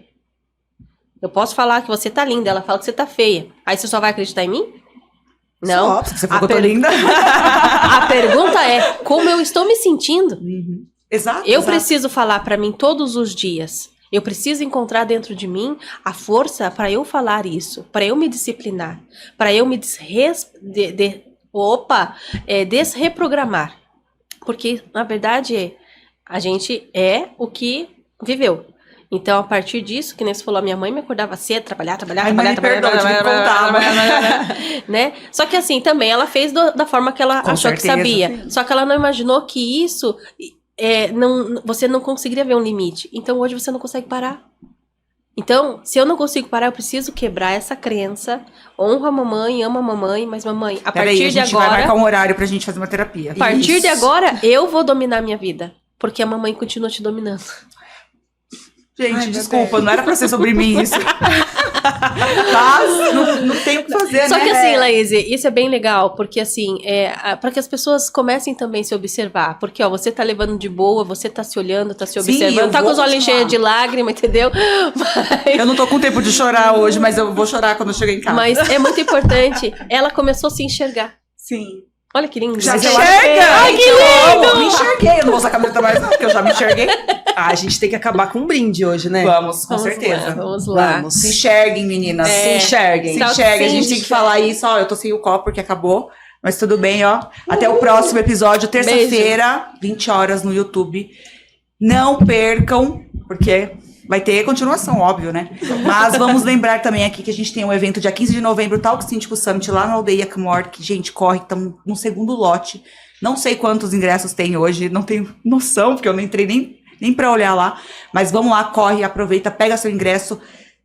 Eu posso falar que você tá linda, ela fala que você tá feia. Aí você só vai acreditar em mim? Não. Só, porque você falou A que eu tô linda. A pergunta é, como eu estou me sentindo? Uhum. Exato. Eu exato. preciso falar pra mim todos os dias. Eu preciso encontrar dentro de mim a força para eu falar isso, para eu me disciplinar, para eu me desreprogramar. Porque, na verdade, a gente é o que viveu. Então, a partir disso, que nem você falou, a minha mãe me acordava cedo, trabalhar, Ai, mãe, me perdoa, eu tive que contar. né? Só que assim, também ela fez da forma que ela Com achou que certeza, sabia. Só que ela não imaginou que isso, você não conseguiria ver um limite. Então hoje você não consegue parar. Então, se eu não consigo parar, eu preciso quebrar essa crença. Honra a mamãe, ama a mamãe, mas mamãe, a Peraí, partir a de gente vai agora, marcar um horário pra gente fazer uma terapia. a partir de Isso. agora, eu vou dominar a minha vida. Porque a mamãe continua te dominando. Gente, Ai, meu desculpa, Deus. não era pra ser sobre mim isso. Mas não tem o que fazer, Só né? que assim, Laís, isso é bem legal, porque assim, para que as pessoas comecem também a se observar, porque ó, você tá levando de boa, você tá se olhando, tá se Sim, observando, eu tá com vou os olhinhos continuar. cheios de lágrima, entendeu? Eu não tô com tempo de chorar hoje, mas eu vou chorar quando eu chegar em casa. Mas é muito importante, ela começou a se enxergar. Sim. Olha que lindo. Já Mas se eu enxerga! acho- Ai, que lindo! Me enxerguei, eu não vou usar camiseta mais não, porque eu já me enxerguei. A gente tem que acabar com um brinde hoje, né? Vamos, com Vamos certeza. lá, vamos lá. Vamos. Se enxerguem, meninas. Se Se enxerguem. enxerguem. A gente Se tem que falar isso, ó, eu tô sem o copo porque acabou. Mas tudo bem, ó. Até o próximo episódio, terça-feira, 20 horas no YouTube. Não percam, porque vai ter continuação, óbvio, né? Mas vamos lembrar também aqui que a gente tem um evento dia 15 de novembro, Talk Síndico Summit, lá na Aldeia Camor, que, gente, corre, estamos no segundo lote. Não sei quantos ingressos tem hoje, não tenho noção, porque eu não entrei nem pra olhar lá. Mas vamos lá, corre, aproveita, pega seu ingresso.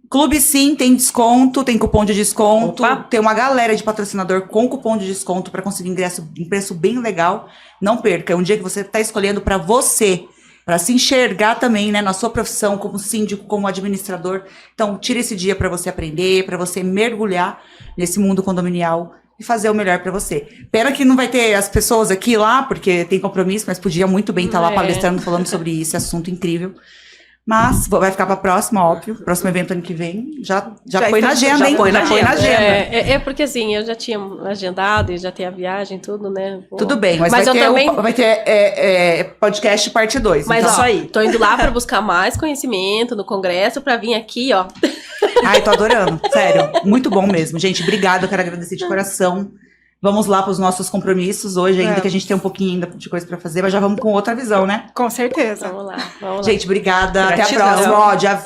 Clube Sim tem desconto, tem cupom de desconto. Opa. Tem uma galera de patrocinador com cupom de desconto para conseguir ingresso em preço bem legal. Não perca, é um dia que você está escolhendo para você, para se enxergar também, né, na sua profissão como síndico, como administrador. Então, tire esse dia para você aprender, para você mergulhar nesse mundo condominial e fazer o melhor para você. Pena que não vai ter as pessoas aqui lá, porque tem compromisso, mas podia muito bem estar lá palestrando, falando sobre esse assunto incrível. Mas vai ficar para próxima, óbvio. Próximo evento ano que vem. Já põe na agenda, já hein? põe na Já põe na agenda. É porque assim, eu já tinha agendado e já tem a viagem, tudo, né? Pô. Tudo bem, mas eu também. vai ter podcast parte 2. Mas então. isso ó, aí. tô indo lá pra buscar mais conhecimento no congresso, pra vir aqui, ó. Ai, tô adorando. Sério, muito bom mesmo. Gente, obrigada, eu quero agradecer de coração. Vamos lá para os nossos compromissos hoje, ainda que a gente tem um pouquinho ainda de coisa para fazer, mas já vamos com outra visão, né? Com certeza. Vamos lá. Gente, obrigada. Até a Gratidão. próxima. Ó, dia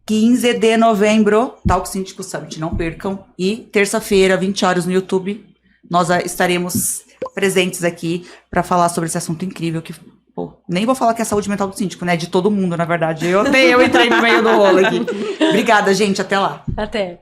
15 de novembro, Talk Síndico Summit, não percam. E terça-feira, 20 horas no YouTube, nós estaremos presentes aqui para falar sobre esse assunto incrível que, pô, nem vou falar que é a saúde mental do síndico, né? De todo mundo, na verdade. Eu entrei no meio do rolo aqui. Obrigada, gente. Até lá. Até.